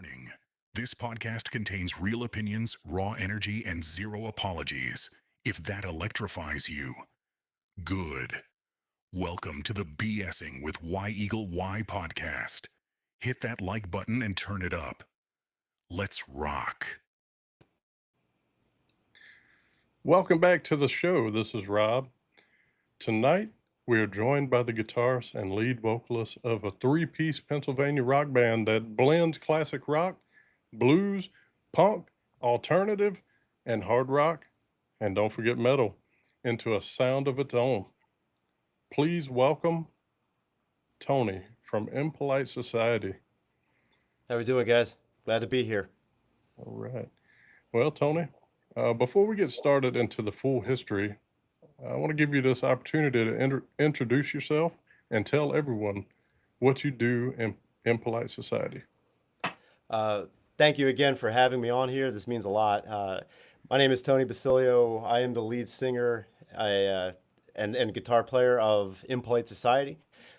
Warning. This podcast contains real opinions, raw energy, and zero apologies. If that electrifies you, good. Welcome to the BSing with Y Eagle Y podcast. Hit that like button and turn it up. Let's rock. Welcome back to the show. This is Rob. Tonight, we are joined by the guitarist and lead vocalist of a three-piece Pennsylvania rock band that blends classic rock, blues, punk, alternative, and hard rock, and don't forget metal, into a sound of its own. Please welcome Tony from Impolite Society. How we doing, guys? Glad to be here. All right. Well, Tony, before we get started into the full history, I want to give you this opportunity to introduce yourself and tell everyone what you do in Impolite Society. Thank you again for having me on here. This means a lot. My name is Tony Basilio. I am the lead singer and guitar player of Impolite Society.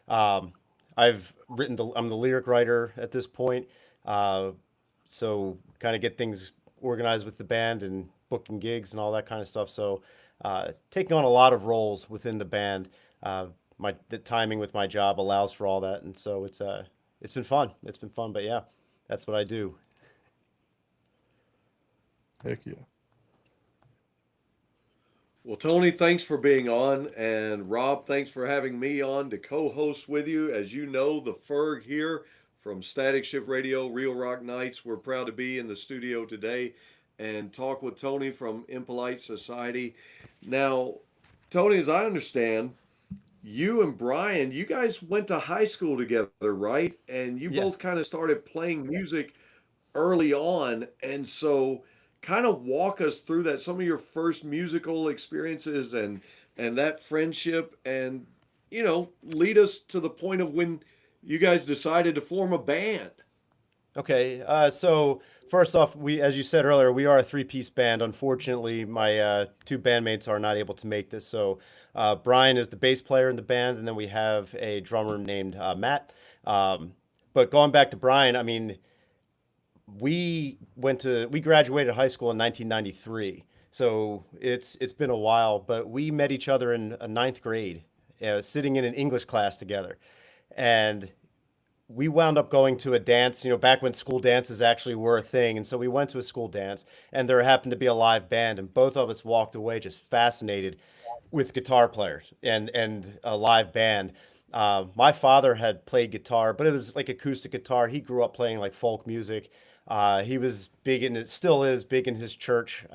I'm the lyric writer at this point. So kind of get things organized with the band and booking gigs and all that kind of stuff. So taking on a lot of roles within the band. The timing with my job allows for all that, and so it's been fun. It's been fun, but yeah, that's what I do. Heck yeah. Well, Tony, thanks for being on. And Rob, thanks for having me on to co host with you. As you know, the Ferg here from Static Shift Radio, Real Rock Nights. We're proud to be in the studio today and talk with Tony from Impolite Society. Now, Tony, as I understand, you and Brian, you guys went to high school together, right? And you Yes. both kind of started playing music early on. And so kind of walk us through that, some of your first musical experiences and that friendship, and lead us to the point of when you guys decided to form a band. Okay, so first off, as you said earlier, we are a three-piece band. Unfortunately, my two bandmates are not able to make this. So Brian is the bass player in the band, and then we have a drummer named Matt. But going back to Brian, I mean, we graduated high school in 1993. So it's been a while, but we met each other in ninth grade, sitting in an English class together, and we wound up going to a dance, back when school dances actually were a thing. And so we went to a school dance, and there happened to be a live band, and both of us walked away just fascinated with guitar players and a live band. My father had played guitar, but it was like acoustic guitar. He grew up playing like folk music. He was big in it, still is big in his church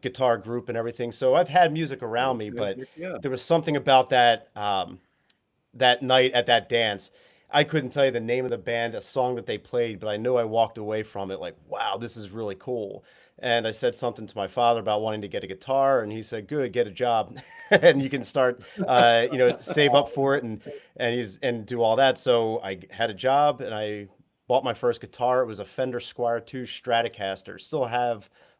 guitar group and everything. So I've had music around me, but Yeah. there was something about that night at that dance. I couldn't tell you the name of the band, a song that they played, but I know I walked away from it like, wow, this is really cool. And I said something to my father about wanting to get a guitar, and he said, "Good, get a job, and you can start, save up for it and do all that." So I had a job, and I bought my first guitar. It was a Fender Squire 2 Stratocaster.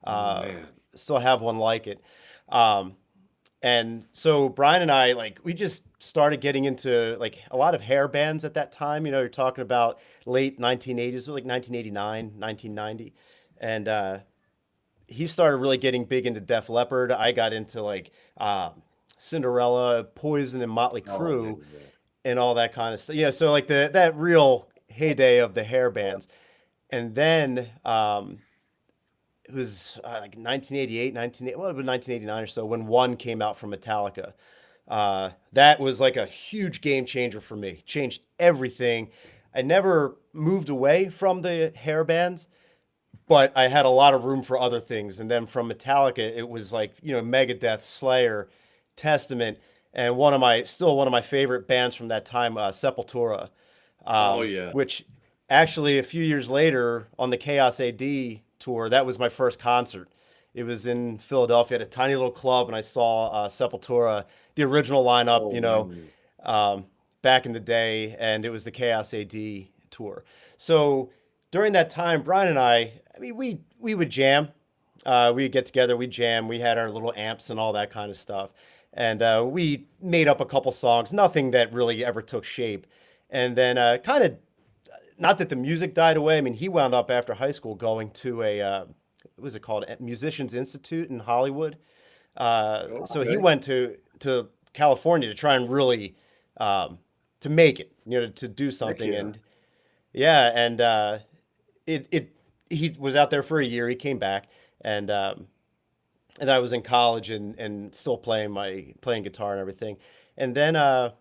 Oh, Uh, man. Still have one like it. Um, and so Brian and I, like, we just started getting into like a lot of hair bands at that time. You're talking about late 1980s, so like 1989, 1990. And he started really getting big into Def Leppard. I got into like Cinderella, Poison, and Motley Oh, Crue man. Yeah. and all that kind of stuff. So like that real heyday of the hair bands. And then it was like 1988, well, it was 1989 or so when One came out from Metallica. That was like a huge game changer for me. Changed everything. I never moved away from the hair bands, but I had a lot of room for other things. And then from Metallica, it was like, Megadeth, Slayer, Testament, and one of my favorite bands from that time, Sepultura, Oh, yeah. which actually a few years later on the Chaos AD tour, that was my first concert. It was in Philadelphia at a tiny little club, and I saw Sepultura, the original lineup, Oh, man. um, back in the day, and it was the Chaos AD tour. So during that time, Brian and I mean, we would jam. We'd get together, we'd jam. We had our little amps and all that kind of stuff, and we made up a couple songs. Nothing that really ever took shape. And then kind of not that the music died away. I mean, he wound up after high school going to what was it called? Musicians Institute in Hollywood. So he Okay. went to California to try and really to make it, to do Heck something. yeah. And yeah, and it he was out there for a year. He came back, and and I was in college and still playing guitar and everything. And then I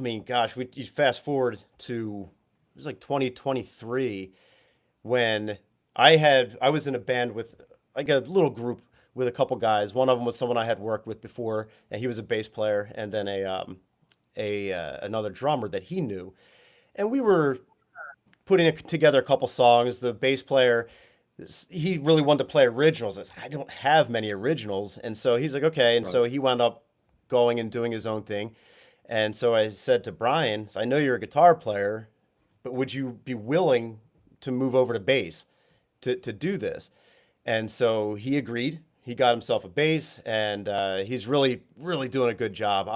mean, gosh, you fast forward to it was like 2023 when I was in a band with like a little group with a couple guys. One of them was someone I had worked with before, and he was a bass player, and then a another drummer that he knew, and we were putting together a couple songs. The bass player, he really wanted to play originals. I said, I don't have many originals, and so he's like, okay, and so Right. he wound up going and doing his own thing. And so I said to Brian, I know you're a guitar player, but would you be willing to move over to bass to do this? And so he agreed. He got himself a bass, and he's really, really doing a good job.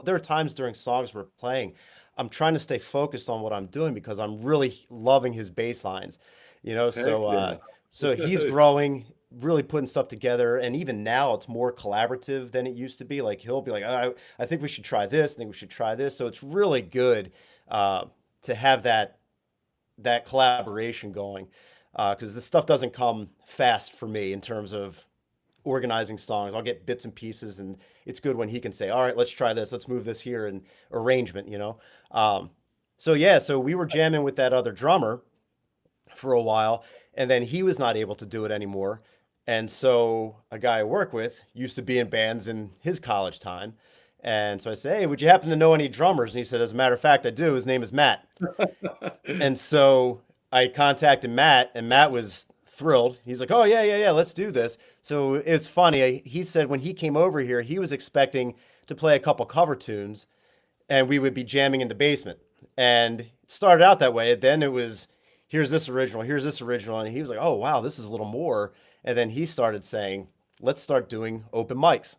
There are times during songs we're playing, I'm trying to stay focused on what I'm doing because I'm really loving his bass lines, Heck So, yeah. so he's growing, really putting stuff together, and even now it's more collaborative than it used to be. Like he'll be like, I think we should try this. I think we should try this. So it's really good uh, to have that collaboration going because this stuff doesn't come fast for me in terms of organizing songs. I'll get bits and pieces, and it's good when he can say, "All right, let's try this. Let's move this here," and arrangement. Um, so yeah, so we were jamming with that other drummer for a while, and then he was not able to do it anymore. And so a guy I work with used to be in bands in his college time. And so I said, "Hey, would you happen to know any drummers?" And he said, "As a matter of fact, I do. His name is Matt." And so I contacted Matt, and Matt was thrilled. He's like, "Oh, yeah, yeah, yeah, let's do this." So it's funny. He said when he came over here, he was expecting to play a couple cover tunes, and we would be jamming in the basement. And it started out that way. Then it was, here's this original. And he was like, "Oh, wow, this is a little more." And then he started saying, "Let's start doing open mics."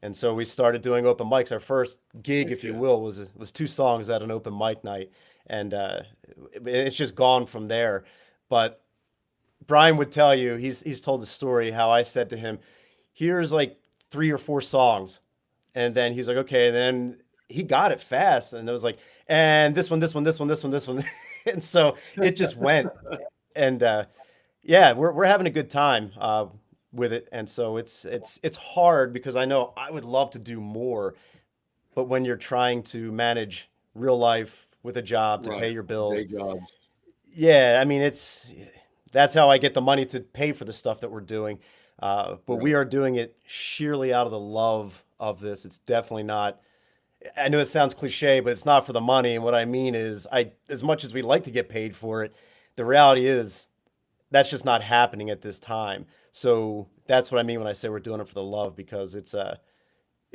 And so we started doing open mics. Our first gig, Heck if you yeah. will, was two songs at an open mic night, and it's just gone from there. But Brian would tell you he's told the story how I said to him, "Here's like three or four songs," and then he's like, "Okay." And then he got it fast, and it was like, "And this one, this one, this one, this one, this one," and so it just went. And yeah, we're having a good time with it, and so it's hard because I know I would love to do more, but when you're trying to manage real life with a job to pay Right. your Day bills, jobs. yeah, I mean that's how I get the money to pay for the stuff that we're doing. But we Right. are doing it sheerly out of the love of this. It's definitely not. I know it sounds cliche, but it's not for the money. And what I mean is, as much as we like to get paid for it, the reality is that's just not happening at this time. So that's what I mean when I say we're doing it for the love because it's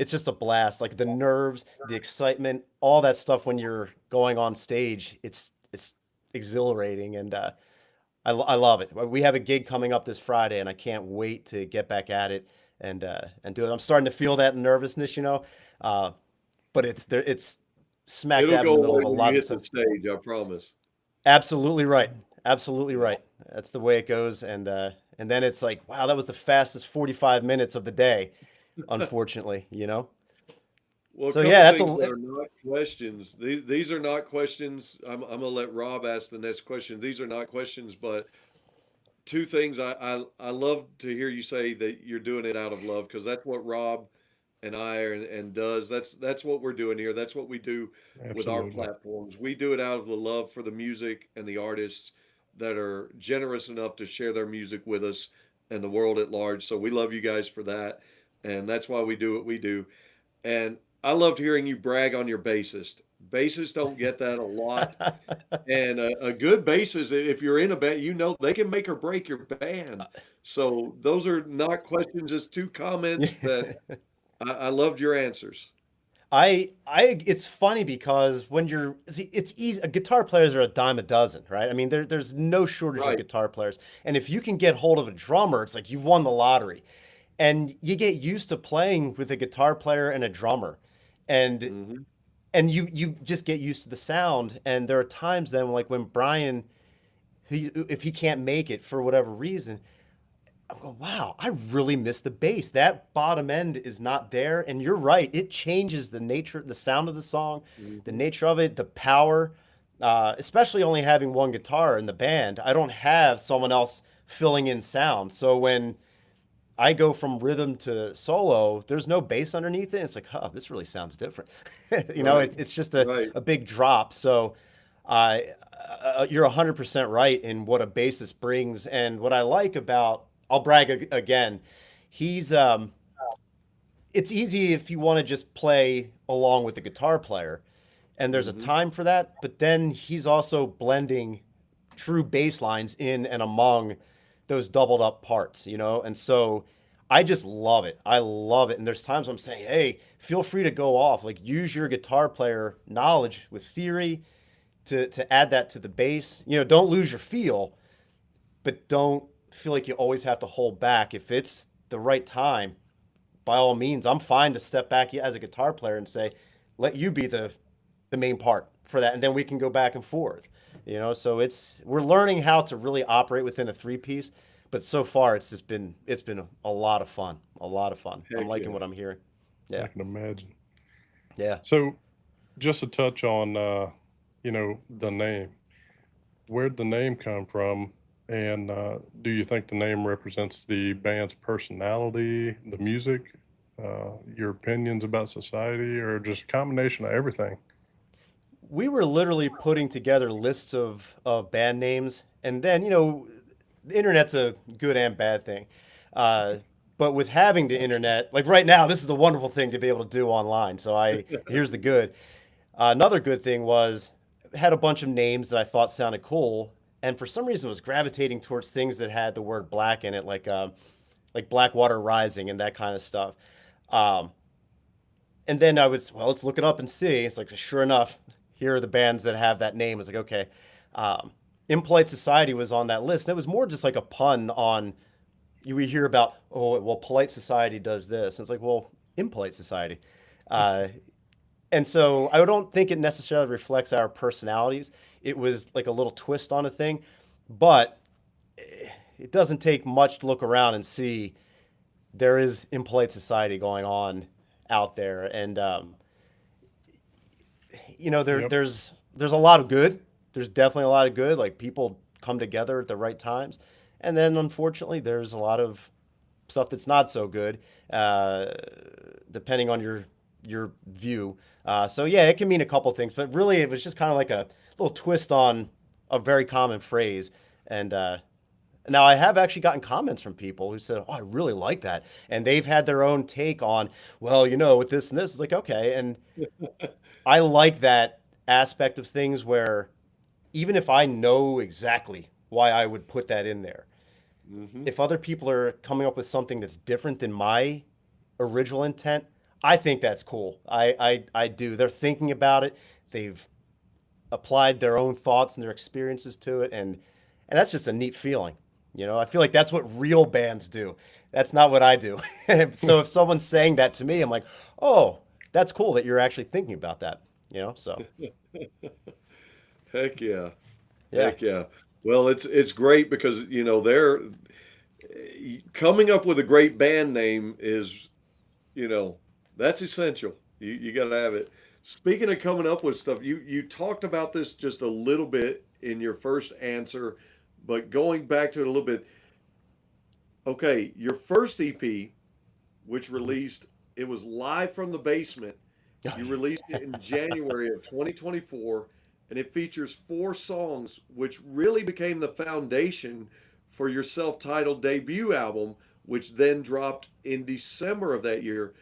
just a blast. Like the nerves, the excitement, all that stuff when you're going on stage, it's exhilarating and I love it. We have a gig coming up this Friday and I can't wait to get back at it and do it. I'm starting to feel that nervousness. Uh, but it's there. It's smack It'll dab in go the middle away of a when you lot of hit the stuff. stage, I promise. Absolutely right. Absolutely Yeah. right. That's the way it goes. And then it's like, wow, that was the fastest 45 minutes of the day, unfortunately. Well, a So couple yeah, that's things that a are not questions. These are not questions. I'm gonna let Rob ask the next question. These are not questions, but two things I love to hear you say that you're doing it out of love because that's what Rob and I are and does. That's what we're doing here. That's what we do with our Absolutely. platforms. We do it out of the love for the music and the artists that are generous enough to share their music with us and the world at large. So we love you guys for that, and that's why we do what we do. And I loved hearing you brag on your bassist. Bassists don't get that a lot. And a good bassist, if you're in a band, they can make or break your band. So those are not questions, just two comments that I loved your answers. it's funny because when see, it's easy. Guitar players are a dime a dozen, right? I mean, there's no shortage of Right. guitar players, and if you can get hold of a drummer, it's like you've won the lottery. And you get used to playing with a guitar player and a drummer, and Hmm. and you just get used to the sound. And there are times then, like when Brian, if he can't make it for whatever reason, I'm going, wow, I really miss the bass. That bottom end is not there. And you're right, it changes the nature, the sound of the song, the Hmm. nature of it, the power. Especially only having one guitar in the band, I don't have someone else filling in sound. So when I go from rhythm to solo, there's no bass underneath it. It's like, oh, this really sounds different. Right. It's just Right. a big drop. So uh, you're 100% right in what a bassist brings. And what I like about, I'll brag again, he's, it's easy if you want to just play along with the guitar player. And there's a Hmm. time for that. But then he's also blending true bass lines in and among those doubled up parts, And so I just love it. I love it. And there's times I'm saying, hey, feel free to go off. Like use your guitar player knowledge with theory to add that to the bass. Don't lose your feel, but don't feel like you always have to hold back. If it's the right time, by all means, I'm fine to step back as a guitar player and say, let you be the main part for that, and then we can go back and forth. So we're learning how to really operate within a three piece, but so far it's been a lot of fun, a lot of fun. I'm Heck liking yeah. what I'm hearing. I Yeah, can imagine. yeah. So, just to touch on, the name. Where'd the name come from? And do you think the name represents the band's personality, the music, your opinions about society, or just a combination of everything? We were literally putting together lists of band names, and then the internet's a good and bad thing. Uh, but with having the internet, like right now, this is a wonderful thing to be able to do online. So here's the good. Another good thing was had a bunch of names that I thought sounded cool, and for some reason was gravitating towards things that had the word black in it, like Blackwater Rising and that kind of stuff. Um, and then I would, well, let's look it up and see. It's like, sure enough, here are the bands that have that name. It's like, okay. Um, Impolite Society was on that list. And it was more just like a pun on, we hear about, oh, well, Polite Society does this. And it's like, well, Impolite Society. Uh, and so I don't think it necessarily reflects our personalities. It was like a little twist on a thing, but it doesn't take much to look around and see there is impolite society going on out there, and Yep. there's a lot of good. There's definitely a lot of good. Like people come together at the right times, and then unfortunately, there's a lot of stuff that's not so good, uh, depending on your view. So yeah, it can mean a couple things, but really, it was just kind of like a little twist on a very common phrase, and now, I have actually gotten comments from people who said, "Oh, I really like that," and they've had their own take on, well, with this and this. It's like, okay, and I like that aspect of things where even if I know exactly why I would put that in there, Hmm. if other people are coming up with something that's different than my original intent, I think that's cool. I do. They're thinking about it. They've applied their own thoughts and their experiences to it, and that's just a neat feeling. I feel like that's what real bands do. That's not what I do. So if someone's saying that to me, I'm like, oh, that's cool that you're actually thinking about that. So Heck yeah. yeah, Heck yeah. Well, it's great because they're coming up with a great band name is you know that's essential. You got to have it. Speaking of coming up with stuff, you talked about this just a little bit in your first answer, but going back to it a little bit. Okay, your first EP, which released, it was Live from the Basement. You released it in January of 2024, and it features four songs, which really became the foundation for your self titled debut album, which then dropped in December of that year.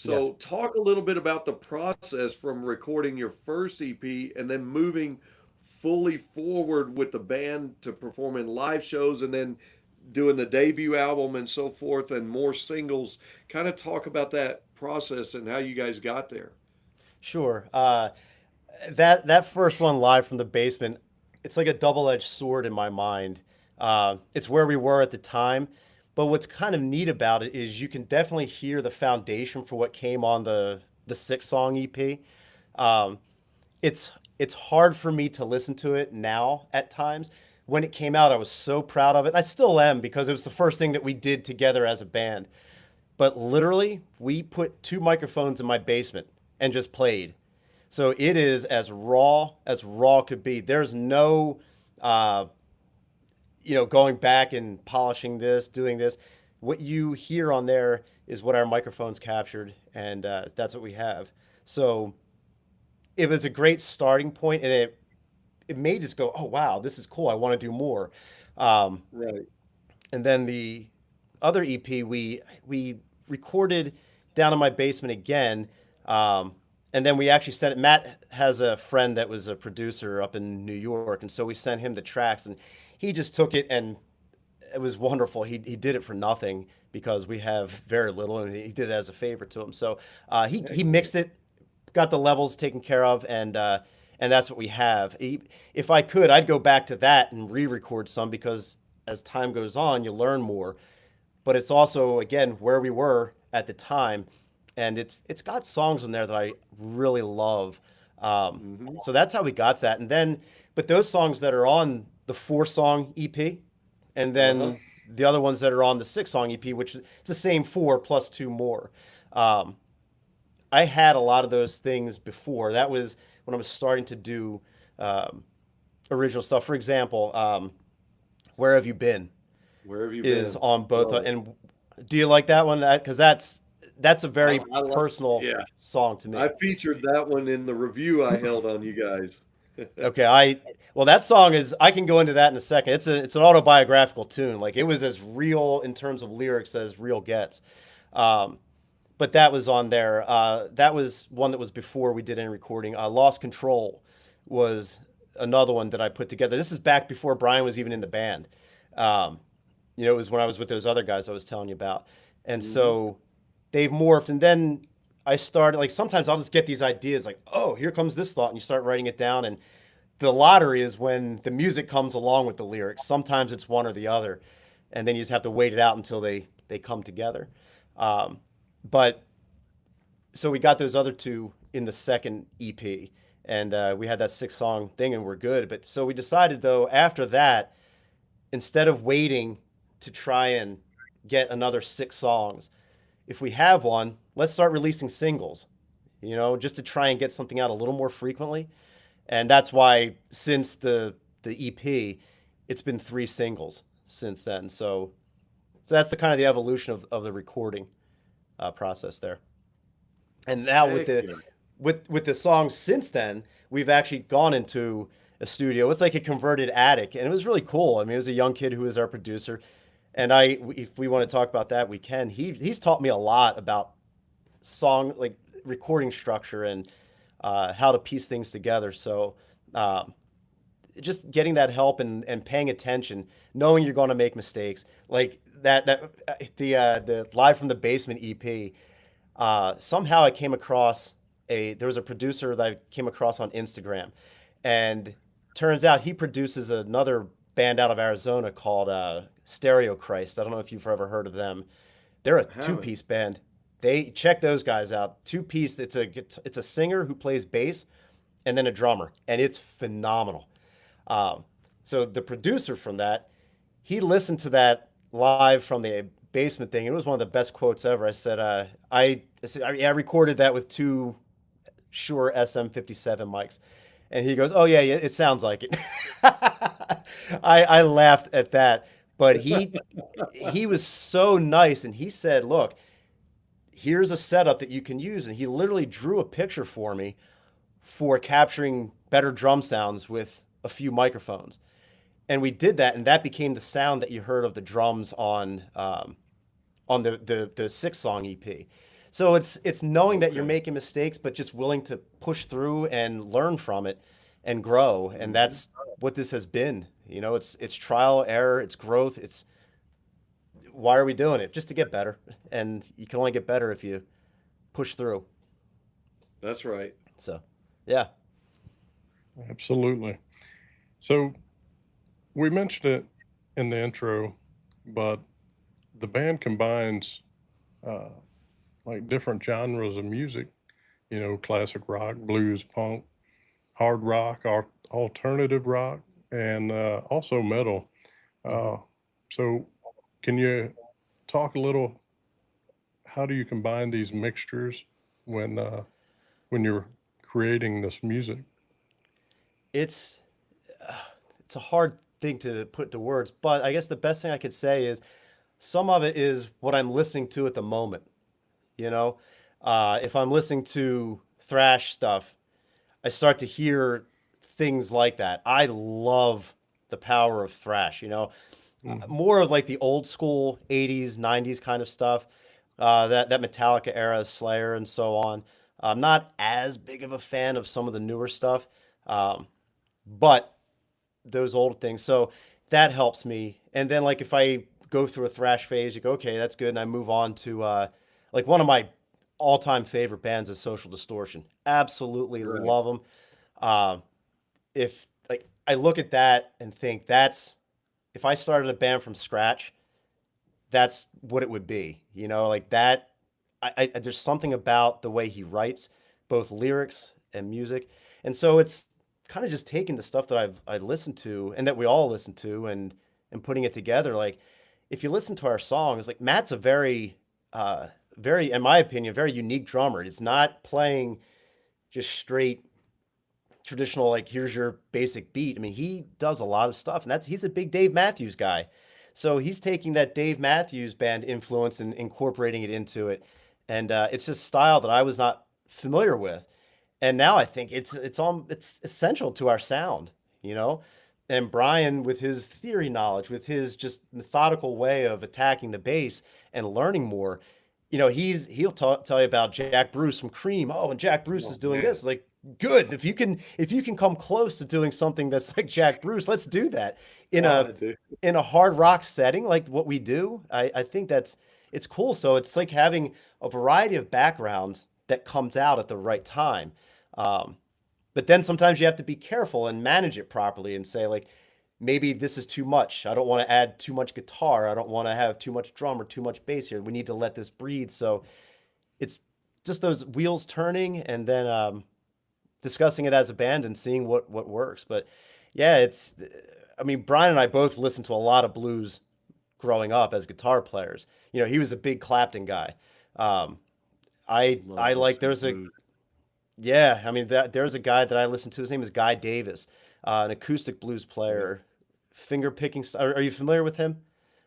yes. So, talk a little bit about the process from recording your first EP and then moving fully forward with the band to perform in live shows and then doing the debut album and so forth and more singles. Kind of talk about that process and how you guys got there. Sure. That first one, Live from the Basement, it's like a double-edged sword in my mind. It's where we were at the time, but what's kind of neat about it is you can definitely hear the foundation for what came on the six-song EP. Um, it's hard for me to listen to it now at times. When it came out, I was so proud of it. And I still am because it was the first thing that we did together as a band. But literally, we put two microphones in my basement and just played. So it is as raw could be. There's no, uh, going back and polishing this, doing this. What you hear on there is what our microphones captured, and that's what we have. So it was a great starting point, and it made us go, oh wow, this is cool. I want to do more. Um, Right. and then the other EP we recorded down in my basement again, and then we actually sent it. Matt has a friend that was a producer up in New York, and so we sent him the tracks, and he just took it, and it was wonderful. He did it for nothing because we have very little, and he did it as a favor to him. So he mixed it, got the levels taken care of, and that's what we have. If I could, I'd go back to that and re-record some because as time goes on, you learn more. But it's also again where we were at the time, and it's got songs in there that I really love. Hmm. So that's how we got to that. And then, but those songs that are on the 4-song EP, and Uh-huh. then the other ones that are on the 6-song EP, which it's the same four plus two more. Um, I had a lot of those things before. That was when I was starting to do um, original stuff. For example, "Where Have You Been" Where have you is been? on both. Love it. And do you like that one? Because that's a I, very I like, personal yeah. song to I me. featured that one in the review I held on you guys. Okay, well that song is I can go into that in a second. It's an autobiographical tune. Like it was as real in terms of lyrics as real gets. Um, but that was on there. That was one that was before we did any recording. "Lost Control" was another one that I put together. This is back before Brian was even in the band. Um, it was when I was with those other guys I was telling you about, and Hmm. so they've morphed. And then I started like sometimes I'll just get these ideas like, oh, here comes this thought, and you start writing it down. And the lottery is when the music comes along with the lyrics. Sometimes it's one or the other, and then you just have to wait it out until they come together. Um, but so we got those other two in the second EP, and we had that 6-song thing, and we're good. But so we decided though after that, instead of waiting to try and get another 6 songs, if we have one, let's start releasing singles. Just to try and get something out a little more frequently. And that's why since the EP, it's been 3 singles since then. So that's the kind of the evolution of the recording process there. And now with Heck the yeah. with the songs since then, we've actually gone into a studio. It's like a converted attic, and it was really cool. I mean, it was a young kid who was our producer, and if we want to talk about that, we can. He's taught me a lot about song like recording structure and how to piece things together. So um, just getting that help and paying attention, knowing you're going to make mistakes, like the live from the basement EP. Somehow I came across there was a producer that I came across on Instagram, and turns out he produces another band out of Arizona called Stereo Christ. I don't know if you've ever heard of them. They're a I haven't. two-piece band. They check those guys out. Two-piece. It's a singer who plays bass and then a drummer, and it's phenomenal. Um, so the producer from that, he listened to that live from the basement thing. It was one of the best quotes ever. I said, I recorded that with two Shure SM57 mics. And he goes, "Oh yeah, yeah, it sounds like it." I laughed at that, but he was so nice, and he said, "Look, here's a setup that you can use," and he literally drew a picture for me for capturing better drum sounds with a few microphones. And we did that, and that became the sound that you heard of the drums on the 6-song EP. So it's knowing that you're Okay. making mistakes, but just willing to push through and learn from it and grow. And Hmm. that's what this has been. It's trial, error, it's growth. It's why are we doing it? Just to get better. And you can only get better if you push through. That's right. So, yeah. Absolutely. So we mentioned it in the intro, but the band combines uh, like different genres of music classic rock, blues, punk, hard rock, alternative rock, and also metal. Hmm. Uh, so, can you talk a little? How do you combine these mixtures when uh, when you're creating this music? It's it's a hard thing to put to words, but I guess the best thing I could say is some of it is what I'm listening to at the moment. You know, if I'm listening to thrash stuff, I start to hear things like that. I love the power of thrash, Hmm. more of like the old school 80s, 90s kind of stuff, that Metallica era, Slayer, and so on. I'm not as big of a fan of some of the newer stuff, um, but those old things. So that helps me. And then like if I go through a thrash phase, you go, okay, that's good, and I move on to like one of my all-time favorite bands is Social Distortion. Absolutely Right. love them. Uh, if like I look at that and think that's if I started a band from scratch, that's what it would be. Like that. There's something about the way he writes, both lyrics and music, and so it's kind of just taking the stuff that I listened to and that we all listen to and putting it together. Like if you listen to our songs, like Matt's a very, in my opinion, very unique drummer. It's not playing just straight traditional like here's your basic beat. I mean, he does a lot of stuff, and he's a big Dave Matthews guy. So he's taking that Dave Matthews Band influence and incorporating it into it, and it's just style that I was not familiar with, and now I think it's essential to our sound, you know. And Brian, with his theory knowledge, with his just methodical way of attacking the bass and learning more, he'll tell you about Jack Bruce from Cream. Oh, and Jack Bruce is Oh doing man. this. Like, good. If you can come close to doing something that's like Jack Bruce, let's do that in a God, dude. in a hard rock setting like what we do. I think it's cool. So it's like having a variety of backgrounds that comes out at the right time. Um, but then sometimes you have to be careful and manage it properly and say like maybe this is too much. I don't want to add too much guitar. I don't want to have too much drum or too much bass here. We need to let this breathe. So it's just those wheels turning and then discussing it as a band and seeing what works. But yeah, I mean, Brian and I both listened to a lot of blues growing up as guitar players. He was a big Clapton guy. Um, I Love us like some there's a blues. yeah, I mean there's a guy that I listened to. His name is Guy Davis, an acoustic blues Yeah. player, finger picking. Are you familiar with him?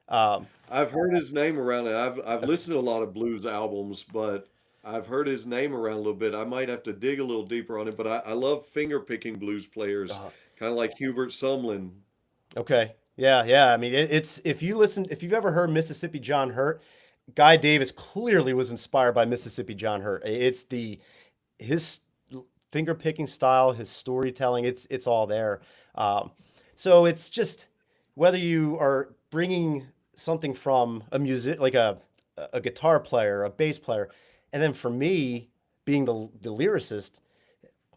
Um, I've heard his name around it. I've listened to a lot of blues albums, but I've heard his name around a little bit. I might have to dig a little deeper on it, but I love finger picking blues players, uh, kind of like Hubert Sumlin. okay, yeah, yeah. I mean it's if you've ever heard Mississippi John Hurt, Guy Davis clearly was inspired by Mississippi John Hurt. It's his finger picking style, his storytelling. It's all there. Um, so it's just whether you are bringing something from a music like a guitar player, a bass player, and then for me being the lyricist,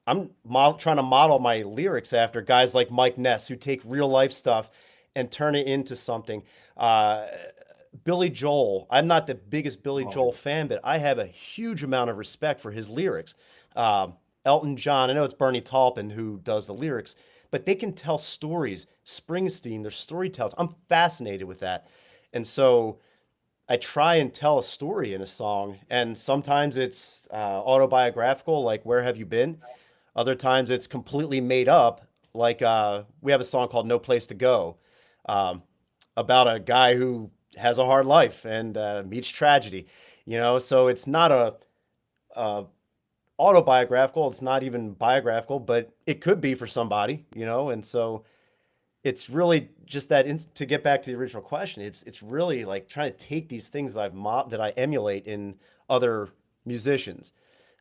trying to model my lyrics after guys like Mike Ness who take real life stuff and turn it into something. Uh, Billy Joel. I'm not the biggest Billy Joel Oh, fan, but I have a huge amount of respect for his lyrics. Elton John. I know it's Bernie Taupin who does the lyrics, but they can tell stories. Springsteen, they're storytellers. I'm fascinated with that, and so I try and tell a story in a song, and sometimes it's autobiographical, like "Where Have You Been." Other times it's completely made up, like we have a song called "No Place to Go," um, about a guy who has a hard life and meets tragedy. So it's not a autobiographical. It's not even biographical, but it could be for somebody. And so it's really just to get back to the original question. It's really like trying to take these things that I emulate in other musicians,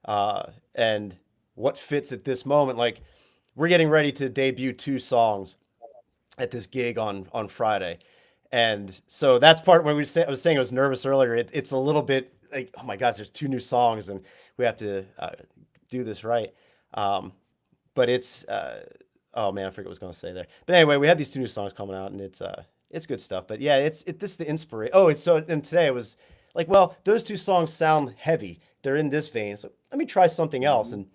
and what fits at this moment. Like we're getting ready to debut two songs at this gig on Friday, and so that's part when I was saying I was nervous earlier. It's a little bit like, oh my gosh, there's two new songs and we have to do this right. Um, but oh man, I forget what I was going to say there. But anyway, we have these two new songs coming out, and it's good stuff. But yeah, this is the inspiration. Oh, and today it was like, well, those two songs sound heavy. they're in this vein. So let me try something else. And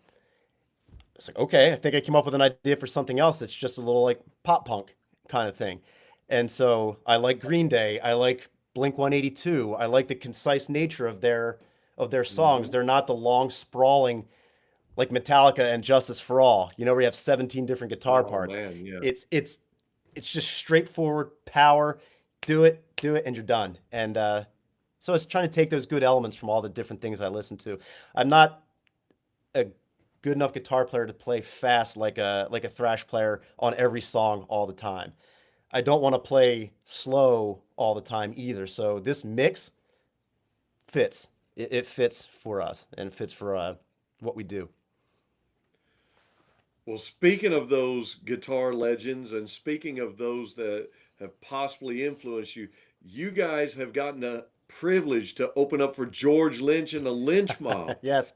it's like, okay, I think I came up with an idea for something else that's just a little like pop punk kind of thing. And so I like Green Day. I like Blink 182. I like the concise nature of their songs. They're not the long sprawling like Metallica and Justice for All, where you have 17 different guitar Oh parts. man, yeah. It's just straightforward power. Do it, and you're done. And so it's trying to take those good elements from all the different things I listen to. I'm not a good enough guitar player to play fast like a thrash player on every song all the time. I don't want to play slow all the time either. So this mix fits. It fits for us and fits for what we do. Well, speaking of those guitar legends and speaking of those that have possibly influenced you, you guys have gotten a privilege to open up for George Lynch and the Lynch Mob. Yes.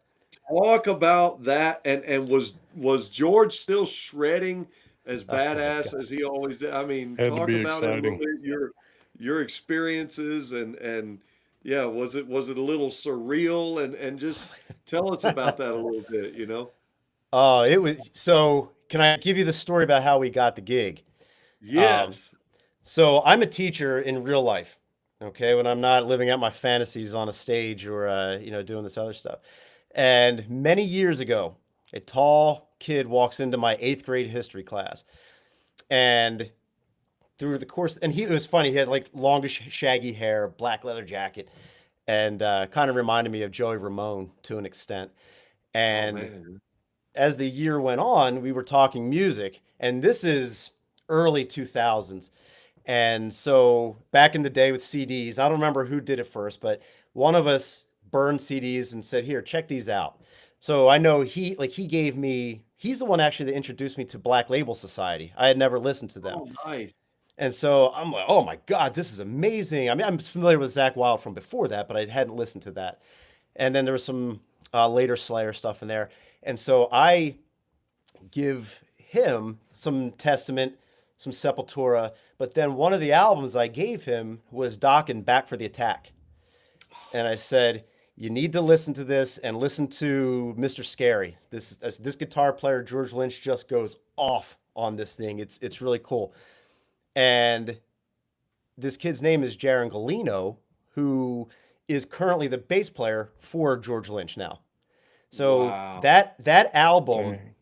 Talk about that. And was George still shredding as Oh my badass God. as he always did? I mean, Had to talk be about it a little exciting. bit, your experiences and yeah, was it a little surreal and just tell us about that a little bit, you know? Oh, it was so. Can I give you the story about how we got the gig? Um, Yes. so I'm a teacher in real life. Okay, when I'm not living out my fantasies on a stage or doing this other stuff. And many years ago, a tall kid walks into my eighth grade history class, and through the course, and it was funny. He had like longish, shaggy hair, black leather jacket, and kind of reminded me of Joey Ramone to an extent. Oh And man. as the year went on, we were talking music, and this is early 2000s. And so back in the day with CDs, I don't remember who did it first, but one of us burned CDs and said, "Here, check these out." So I know he's the one actually that introduced me to Black Label Society. I had never listened to them. Oh, nice. And so I'm like, "Oh my God, this is amazing." I mean, I'm familiar with Zach Wild from before that, but I hadn't listened to that. And then there was some later Slayer stuff in there. And so I give him some Testament, some Sepultura, but then one of the albums I gave him was Dokken Back for the Attack. And I said, you need to listen to this and listen to Mr. Scary. This guitar player, George Lynch, just goes off on this thing. It's really cool. And this kid's name is Jaron Galino, who is currently the bass player for George Lynch now. So Wow. that album Dang.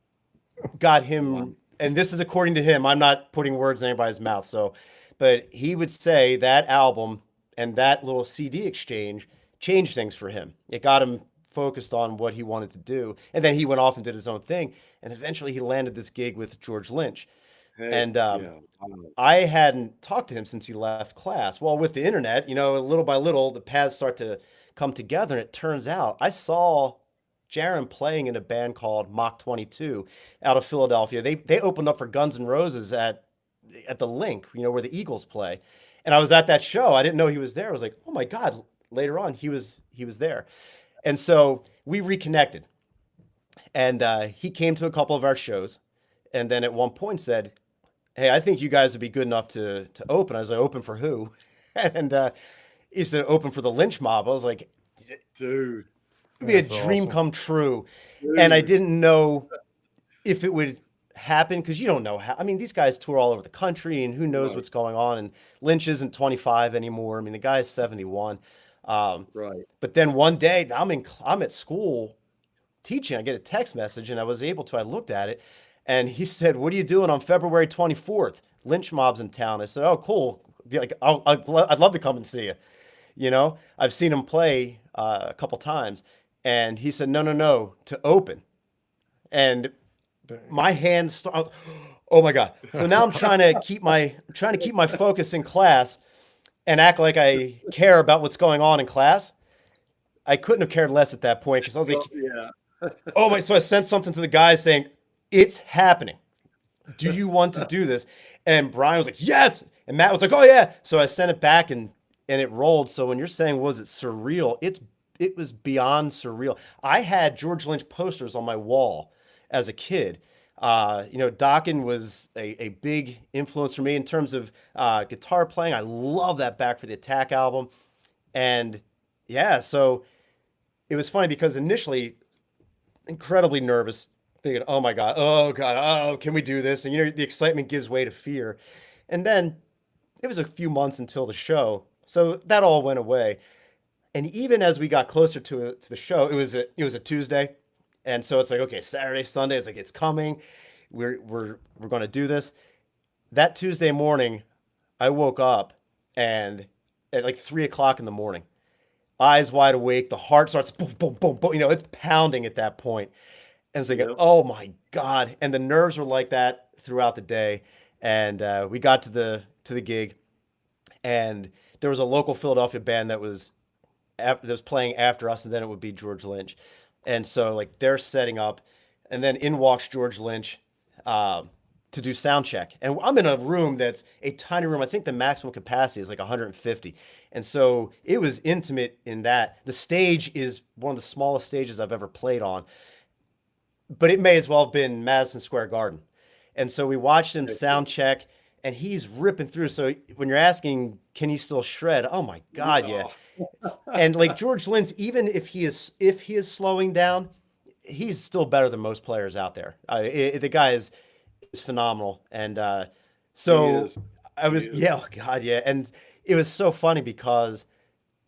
got Wow. him, and this is according to him. I'm not putting words in anybody's mouth. So, but he would say that album and that little CD exchange changed things for him. It got him focused on what he wanted to do, and then he went off and did his own thing. And eventually, he landed this gig with George Lynch. Heck And yeah. Wow. I hadn't talked to him since he left class. Well, with the internet, little by little, the paths start to come together. And it turns out I saw Jaron playing in a band called Mach 22 out of Philadelphia. They opened up for Guns N' Roses at the Link, where the Eagles play. And I was at that show. I didn't know he was there. I was like, oh my God. Later on, he was there. And so we reconnected. And he came to a couple of our shows. And then at one point said, hey, I think you guys would be good enough to open. I was like, open for who? And he said, open for the Lynch Mob. I was like, Dude. it'd be a That's dream awesome. come true. And I Dude. didn't know if it would happen because you don't know how. I mean, these guys tour all over the country and who knows Right. what's going on. And Lynch isn't 25 anymore. I mean, the guy's 71. Right. But then one day I'm at school teaching. I get a text message and I looked at it and he said, what are you doing on February 24th? Lynch Mob's in town. I said, oh, cool. Like, I'd love to come and see you. I've seen him play a couple times. And he said, no, to open. And Dang. my hands start, oh my God. So now I'm trying to keep my focus in class and act like I care about what's going on in class. I couldn't have cared less at that point because I was like, Yeah. oh my, so I sent something to the guys saying, it's happening. Do you want to do this? And Brian was like, yes. And Matt was like, oh yeah. So I sent it back and it rolled. So when you're saying, was it surreal? It was beyond surreal. I had George Lynch posters on my wall as a kid. Dokken was a big influence for me in terms of guitar playing. I love that Back for the Attack album. And yeah, so it was funny because initially, incredibly nervous, thinking, oh God, oh, can we do this? And the excitement gives way to fear. And then it was a few months until the show, so that all went away. And even as we got closer to the show, it was a Tuesday, and so it's like, okay, Saturday, Sunday, it's like it's coming. We're going to do this. That Tuesday morning, I woke up and at like 3 o'clock in the morning, eyes wide awake, the heart starts boom, boom, boom, boom. It's pounding at that point. And it's like, Yep. oh my God. And the nerves were like that throughout the day. And we got to the gig, and there was a local Philadelphia band that was playing after us, and then it would be George Lynch. And so like they're setting up, and then in walks George Lynch to do sound check. And I'm in a room that's a tiny room. I think the maximum capacity is like 150. And so it was intimate in that. The stage is one of the smallest stages I've ever played on, but it may as well have been Madison Square Garden. And so we watched him sound check, and he's ripping through. So when you're asking, can he still shred? Oh my God, yeah. And like George Lynch, even if he is slowing down, he's still better than most players out there. The guy is phenomenal. And He so is. I He was, is. yeah, oh God, yeah. And it was so funny because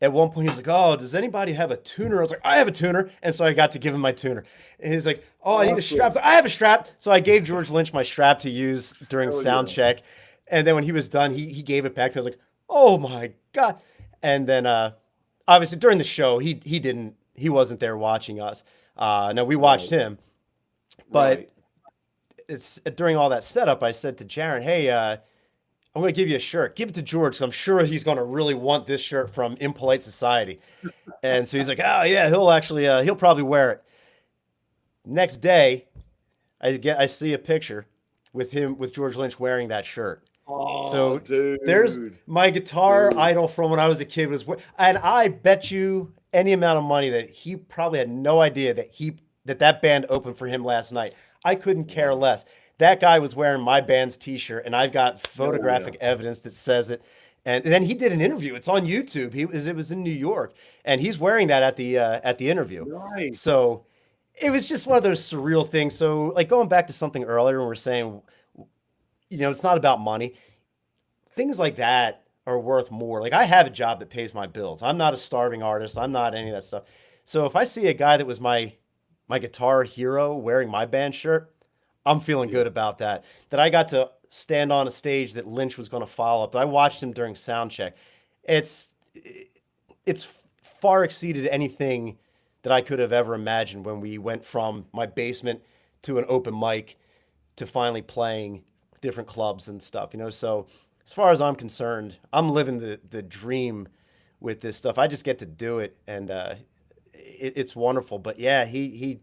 at one point he was like, "Oh, does anybody have a tuner?" I was like, "I have a tuner," and so I got to give him my tuner. And he's like, "Oh, I need a strap." I was like, "I have a strap." So I gave George Lynch my strap to use during Hell sound yeah. check, and then when he was done, he gave it back to me. I was like, "Oh my God!" And then obviously during the show, he wasn't there watching us. No, we watched Right. him, but Right. it's during all that setup. I said to Jaron, "Hey, I'm going to give you a shirt. Give it to George. 'Cause I'm sure he's going to really want this shirt from Impolite Society." And so he's like, "Oh yeah, he'll probably wear it." Next day, I see a picture with George Lynch wearing that shirt. Oh, So there's dude. my guitar Dude. idol from when I was a kid and I bet you any amount of money that he probably had no idea that band opened for him last night. I couldn't care Wow. less. That guy was wearing my band's T-shirt, and I've got Hell yeah. photographic evidence that says it. And then he did an interview. It's on YouTube. It was in New York, and he's wearing that at the interview. Nice. So it was just one of those surreal things. So like going back to something earlier, when we're saying, it's not about money. Things like that are worth more. Like I have a job that pays my bills. I'm not a starving artist. I'm not any of that stuff. So if I see a guy that was my guitar hero wearing my band shirt, I'm feeling Yeah. good about that. That I got to stand on a stage that Lynch was going to follow up. That I watched him during sound check. It's it's far exceeded anything that I could have ever imagined when we went from my basement to an open mic to finally playing different clubs and stuff. So as far as I'm concerned, I'm living the dream with this stuff. I just get to do it, and it's wonderful. But yeah, he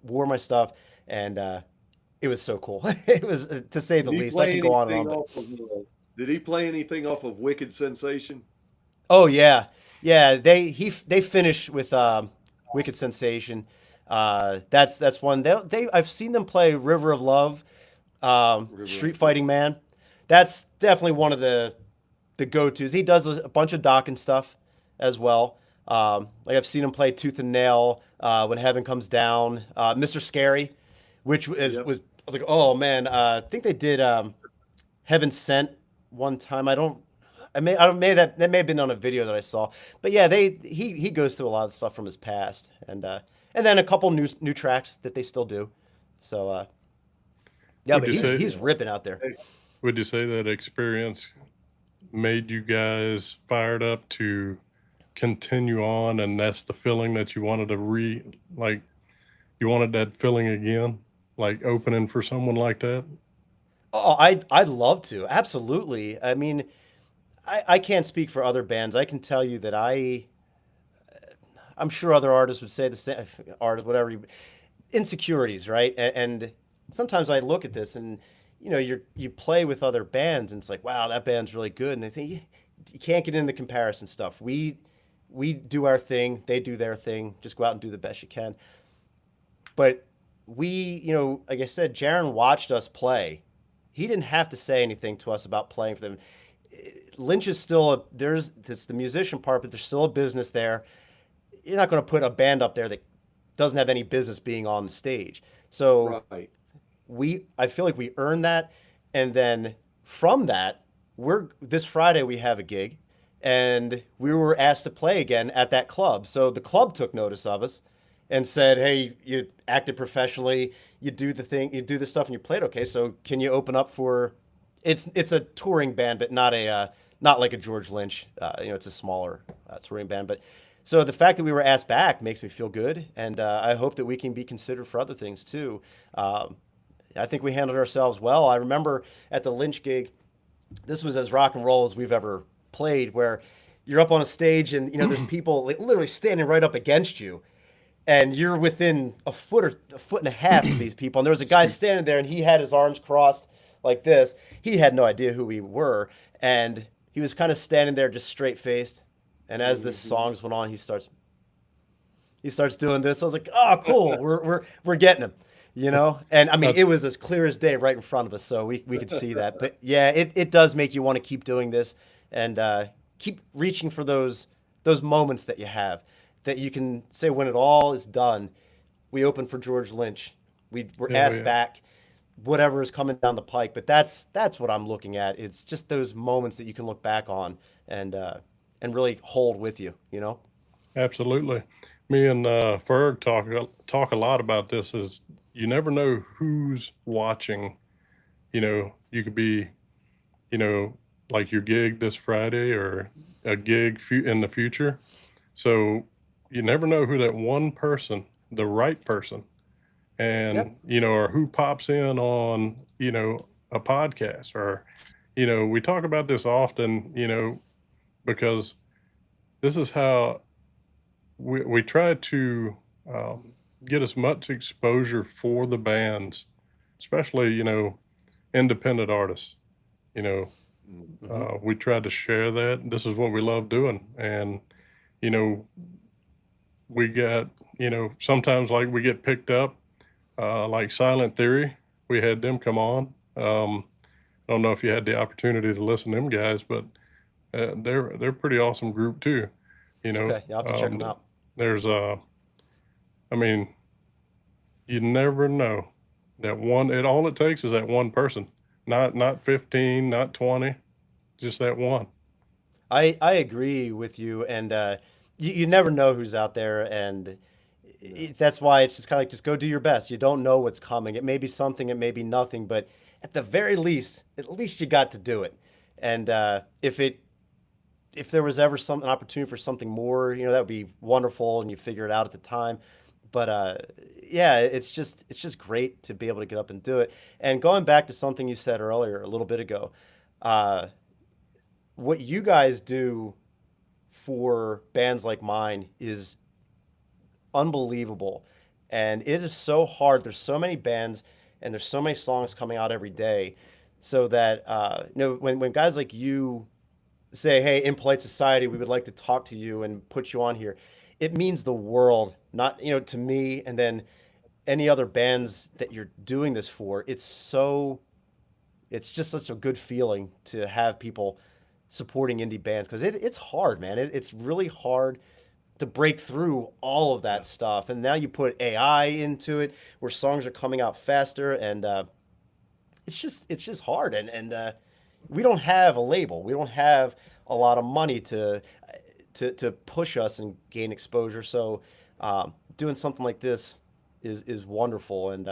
wore my stuff, and it was so cool. It was, to say the Did he least. I play could go on and anything on, but off of did he play anything off of Wicked Sensation? oh yeah, yeah. They finished with Wicked Sensation. That's one. I've seen them play River of Love, River Street Fighting Man. That's definitely one of the go-tos. He does a bunch of Dokken stuff as well. Like I've seen him play Tooth and Nail, When Heaven Comes Down, Mr. Scary, which Yep. was I was like, oh man, I think they did Heaven Sent one time. I don't may that may have been on a video that I saw, but yeah, he goes through a lot of stuff from his past, and then a couple new tracks that they still do. So yeah, Would but you he's say he's ripping out there. would you say that experience made you guys fired up to continue on, and that's the feeling that you wanted to like you wanted that feeling again, like opening for someone like that? Oh, I'd love to. Absolutely. I mean, I can't speak for other bands. I can tell you that I'm sure other artists would say the same, artists, whatever, insecurities, right? And sometimes I look at this and, you play with other bands and it's like, wow, that band's really good. And they think you can't get into the comparison stuff. We do our thing, they do their thing. Just go out and do the best you can. But like I said, Jaron watched us play. He didn't have to say anything to us about playing for them. Lynch is still it's the musician part, but there's still a business there. you're not going to put a band up there that doesn't have any business being on the stage. So Right. I feel like we earned that, and then from that, this Friday we have a gig, and we were asked to play again at that club. So the club took notice of us and said, "Hey, you acted professionally, you do the thing, you do the stuff, and you played okay. So can you open up for?" It's a touring band, but not like a George Lynch. It's a smaller touring band, but. So the fact that we were asked back makes me feel good, and I hope that we can be considered for other things too. I think we handled ourselves well. I remember at the Lynch gig, this was as rock and roll as we've ever played, where you're up on a stage and there's people like literally standing right up against you, and you're within a foot and a half of these people. And there was a guy standing there, and he had his arms crossed like this. He had no idea who we were, and he was kind of standing there just straight faced. And as the songs went on, he starts doing this. I was like, oh, cool, we're getting him. And I mean, it was as clear as day right in front of us, so we could see that. But yeah, it does make you want to keep doing this and keep reaching for those moments that you have, that you can say when it all is done, we opened for George Lynch, we're asked back, whatever is coming down the pike. But that's what I'm looking at. It's just those moments that you can look back on and really hold with you. Absolutely. Me and Ferg talk a lot about this. Is you never know who's watching. You could be, like your gig this Friday or a gig in the future. So you never know who that one person, the right person, and Yep. or who pops in on a podcast, or we talk about this often, because this is how we try to get as much exposure for the bands, especially independent artists. You know, we try to share that. This is what we love doing, and you know, we get sometimes like we get picked up, like Silent Theory. We had them come on. I don't know if you had the opportunity to listen to them guys, but they're a pretty awesome group too. Okay, you have to check them out. There's I mean, you never know that one. All it takes is that one person, not 15, not 20, just that one. I agree with you, and you never know who's out there, and that's why it's just kind of like just go do your best. You don't know what's coming. It may be something, it may be nothing, but at the very least, at least you got to do it. And if there was ever an opportunity for something more, that would be wonderful, and you figure it out at the time. But yeah, it's just great to be able to get up and do it. And going back to something you said earlier, a little bit ago, uh, what you guys do for bands like mine is unbelievable. And it is so hard. There's so many bands and there's so many songs coming out every day. So that when guys like you say, "Hey, Impolite Society, we would like to talk to you and put you on here," it means the world, not to me, and then any other bands that you're doing this for. It's just such a good feeling to have people supporting indie bands, because it's hard, man. It's really hard to break through all of that stuff. And now you put AI into it, where songs are coming out faster, and it's just hard. And we don't have a label. We don't have a lot of money to push us and gain exposure. So doing something like this is wonderful. And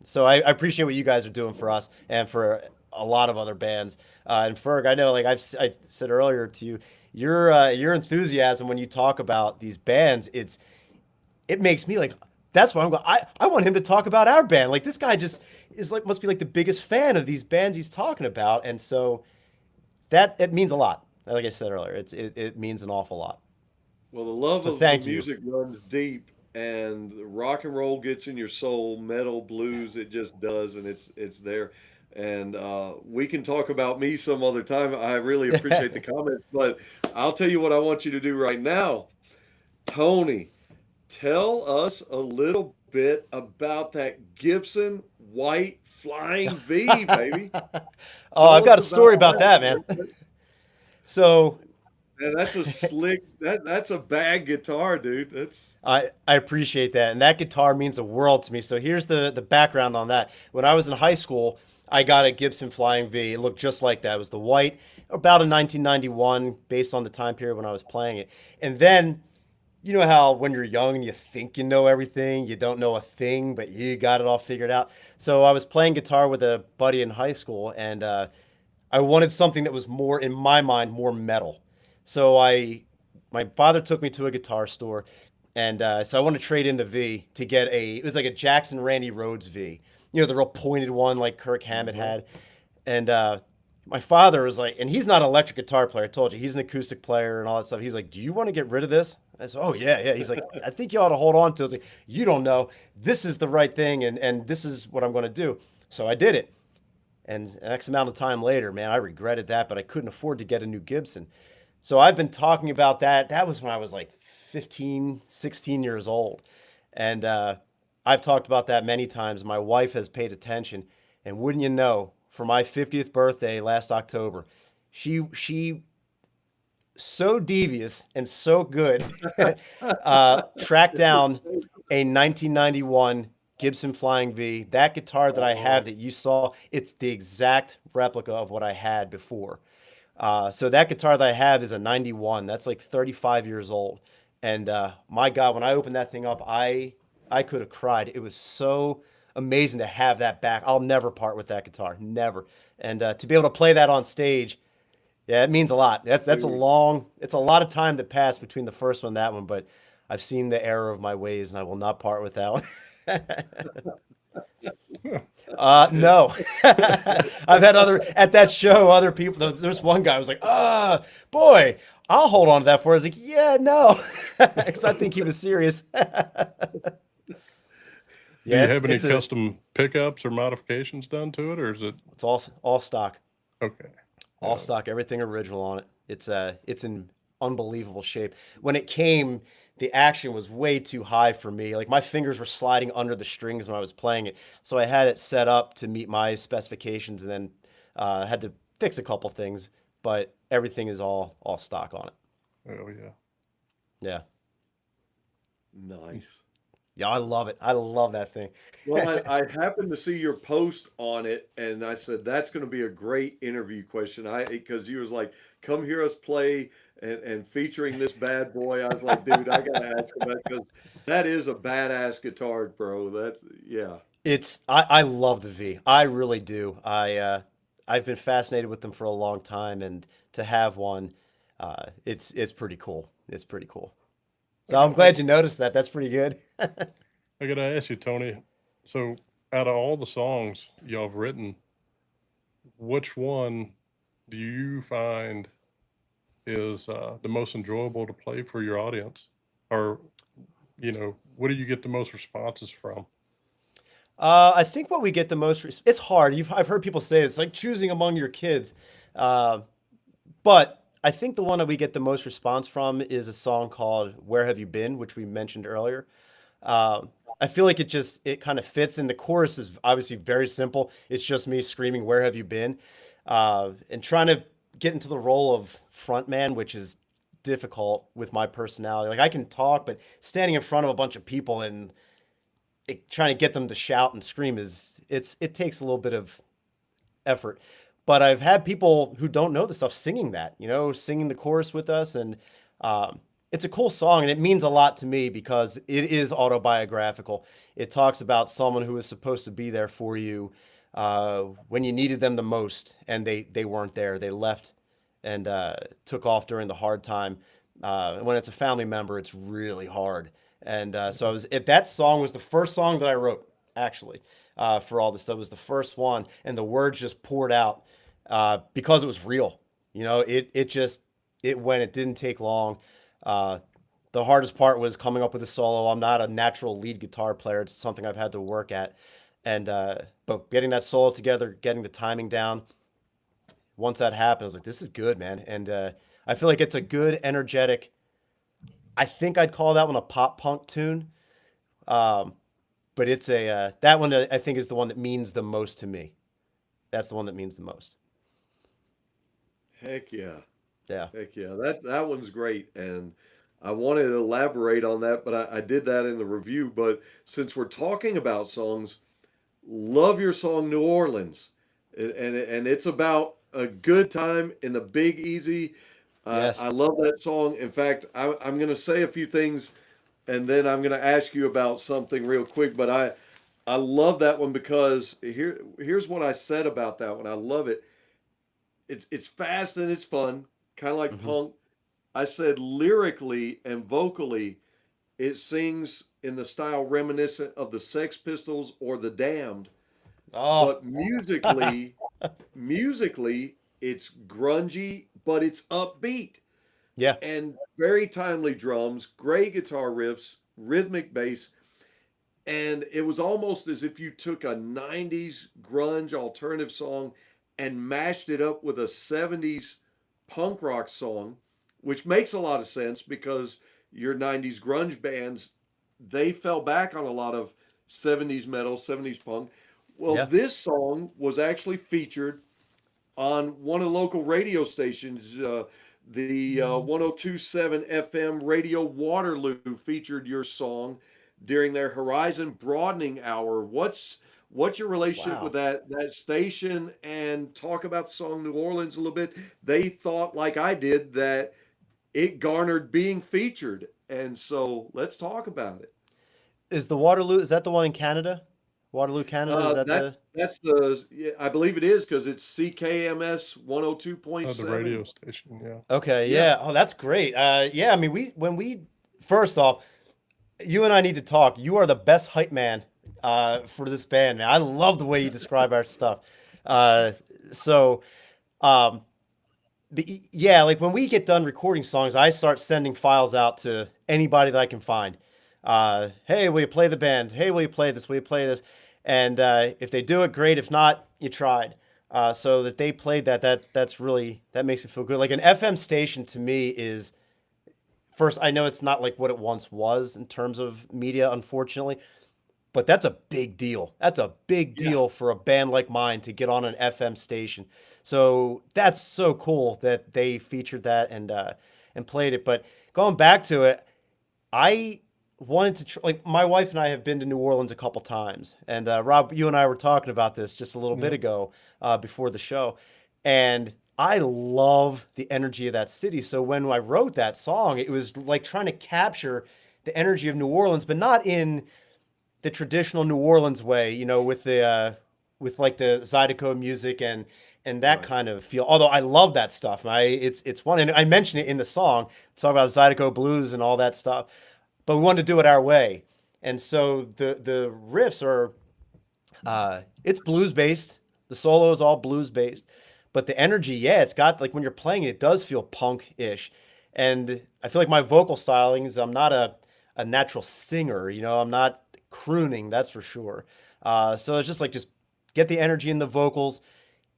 so I appreciate what you guys are doing for us and for a lot of other bands. And Ferg, I know, like I said earlier to you, your enthusiasm when you talk about these bands, it makes me like, that's why I'm going. I want him to talk about our band. Like, this guy just is like, must be like the biggest fan of these bands he's talking about, and so that it means a lot. Like I said earlier, it means an awful lot. Well, the love So of the thank you. music runs deep, and rock and roll gets in your soul. Metal, blues, it just does, and it's there. And we can talk about me some other time. I really appreciate the comments, but I'll tell you what I want you to do right now, Tony. Tell us a little bit about that Gibson White Flying V, baby. Oh, Tell I've us got a about story about that, man. that. So Man, that's a slick. That's a bad guitar, dude. That's I appreciate that. And that guitar means the world to me. So here's the background on that. When I was in high school, I got a Gibson Flying V. It looked just like that. It was the white, about a 1991, based on the time period when I was playing it. And then, you know how when you're young and you think you know everything, you don't know a thing, but you got it all figured out. So I was playing guitar with a buddy in high school, and I wanted something that was more, in my mind, more metal. So my father took me to a guitar store, and so I wanted to trade in the V to get it was like a Jackson Randy Rhoads V, you know, the real pointed one like Kirk Hammett had. And my father was like, and he's not an electric guitar player. I told you, he's an acoustic player and all that stuff. He's like, "Do you want to get rid of this?" I said, "Oh yeah, yeah." He's like, "I think you ought to hold on to it." I was like, "You don't know. This is the right thing, and this is what I'm going to do." So I did it. And X amount of time later, man, I regretted that, but I couldn't afford to get a new Gibson. So I've been talking about that. That was when I was like 15, 16 years old. And I've talked about that many times. My wife has paid attention. And wouldn't you know, for my 50th birthday last October, she so devious and so good tracked down a 1991 Gibson Flying V. That guitar that I have that you saw, it's the exact replica of what I had before. So that guitar that I have is a 91. That's like 35 years old. And my God, when I opened that thing up, I could have cried. It was so amazing to have that back. I'll never part with that guitar, never. And to be able to play that on stage, yeah, it means a lot. That's it's a lot of time that passed between the first one and that one, but I've seen the error of my ways, and I will not part with that one. No. I've had at that show, other people, there's one guy who was like, boy, I'll hold on to that for. I was like, yeah, no. Because I think he was serious. Do you Yeah, have any custom pickups or modifications done to it, or is it? It's all stock. Okay. All stock, everything original on it. It's in unbelievable shape. When it came, the action was way too high for me. Like my fingers were sliding under the strings when I was playing it. So I had it set up to meet my specifications, and then had to fix a couple things. But everything is all stock on it. Oh yeah. Yeah. nice. Yeah, I love it. I love that thing. Well, I happened to see your post on it, and I said that's going to be a great interview question. Because you was like, "Come hear us play," and featuring this bad boy. I was like, "Dude, I gotta ask him that because that is a badass guitar, bro. That's yeah, I love the V. I really do. I've been fascinated with them for a long time, and to have one, it's pretty cool. It's pretty cool. So I'm glad you noticed that. That's pretty good. I gotta ask you, Tony. So, out of all the songs y'all have written, which one do you find is the most enjoyable to play for your audience, or what do you get the most responses from? I think what we get the most, it's hard. I've heard people say it's like choosing among your kids. Uh, but I think the one that we get the most response from is a song called "Where Have You Been," which we mentioned earlier. Uh, I feel like it kind of fits, and the chorus is obviously very simple. It's just me screaming, "Where have you been?" And trying to get into the role of frontman, which is difficult with my personality. Like I can talk, but standing in front of a bunch of people and trying to get them to shout and scream it takes a little bit of effort. But I've had people who don't know the stuff singing that, singing the chorus with us, and it's a cool song, and it means a lot to me because it is autobiographical. It talks about someone who was supposed to be there for you when you needed them the most, and they weren't there. They left and took off during the hard time. When it's a family member, it's really hard. And so that song was the first song that I wrote, actually, for all this stuff. It was the first one, and the words just poured out because it was real. It went. It didn't take long. The hardest part was coming up with a solo. I'm not a natural lead guitar player. It's something I've had to work at, and but getting that solo together, getting the timing down. Once that happened, I was like, "This is good, man." And I feel like it's a good, energetic. I think I'd call that one a pop punk tune. Um, but it's that one that I think is the one that means the most to me. That's the one that means the most. heck yeah. Yeah. Heck yeah, that one's great, and I wanted to elaborate on that, but I did that in the review. But since we're talking about songs, love your song New Orleans, and it's about a good time in the Big Easy. Yes. I love that song. In fact, I'm going to say a few things, and then I'm going to ask you about something real quick. But I love that one because here's what I said about that one. I love it. It's fast and it's fun, kind of like Hmm. punk. I said lyrically and vocally, it sings in the style reminiscent of the Sex Pistols or the Damned, Oh, but musically, it's grungy, but it's upbeat yeah. and very timely drums, great guitar riffs, rhythmic bass, and it was almost as if you took a 90s grunge alternative song and mashed it up with a 70s punk rock song, which makes a lot of sense because your 90s grunge bands, they fell back on a lot of 70s metal, 70s punk. Well, Yeah. this song was actually featured on one of the local radio stations. The 1027 FM Radio Waterloo featured your song during their Horizon Broadening Hour. What's your relationship with Wow. that station? And talk about the song New Orleans a little bit. They thought, like I did, that it garnered being featured, and so let's talk about it. Is the Waterloo, is that the one in Canada? Waterloo, Canada? Is that the? That's the yeah, I believe it is because it's CKMS The 102.7. radio station, yeah. Okay, Yeah. yeah. Oh, that's great. Yeah, I mean, when we first off, you and I need to talk. You are the best hype man for this band, man. I love the way you describe our stuff. Uh, so, um, yeah, like when we get done recording songs, I start sending files out to anybody that I can find. Hey, will you play the band? Hey, will you play this? Will you play this? And if they do it, great. If not, you tried. So that they played that's really that makes me feel good. Like an FM station to me is first. I know it's not like what it once was in terms of media, unfortunately, but that's a big deal. That's a big Yeah. deal for a band like mine to get on an FM station. So that's so cool that they featured that and played it. But going back to it, I wanted to like my wife and I have been to New Orleans a couple times, and Rob, you and I were talking about this just a little bit Yeah. ago before the show, and I love the energy of that city. So when I wrote that song, it was like trying to capture the energy of New Orleans, but not in the traditional New Orleans way, with like the Zydeco music and that Right. kind of feel. Although I love that stuff, it's one, and I mention it in the song, talk about Zydeco blues and all that stuff. But we wanted to do it our way, and so the riffs are it's blues based. The solo is all blues based, but the energy, yeah, it's got like when you're playing it, it does feel punk ish, and I feel like my vocal stylings, I'm not a natural singer, I'm not crooning, that's for sure. So it's just get the energy in the vocals.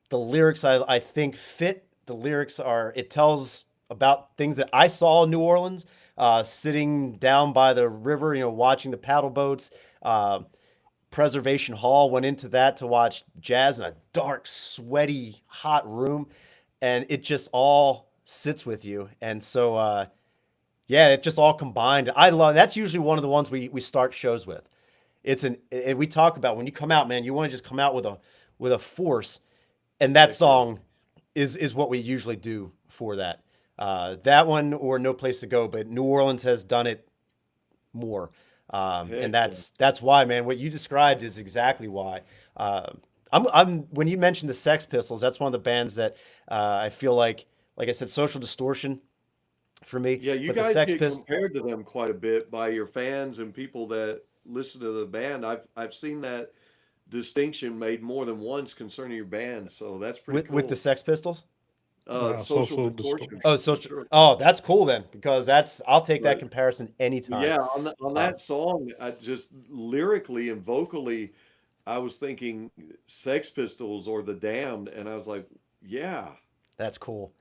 The lyrics I think fit. The lyrics are it tells about things that I saw in New Orleans, sitting down by the river, watching the paddle boats. Preservation Hall went into that to watch jazz in a dark, sweaty, hot room, and it just all sits with you. And so, yeah, it just all combined. I love that's usually one of the ones we start shows with. And we talk about when you come out, man, you want to just come out with a force, and that Heck yeah. song is what we usually do for that. That one or No Place to Go, but New Orleans has done it more. And Heck yeah. that's why, man. What you described is exactly why. I'm when you mentioned the Sex Pistols, that's one of the bands that I feel like I said, Social Distortion for me. Yeah, you But the guys Sex get Pistols, compared to them quite a bit by your fans and people that listen to the band. I've seen that distinction made more than once concerning your band, so that's pretty with the cool. Sex Pistols. Social Social distortion Oh, distortion. for social. sure. Oh, that's cool then, because I'll take that But comparison anytime. yeah, on Uh, that song, I just lyrically and vocally, I was thinking Sex Pistols or The Damned, and I was like, yeah, That's cool.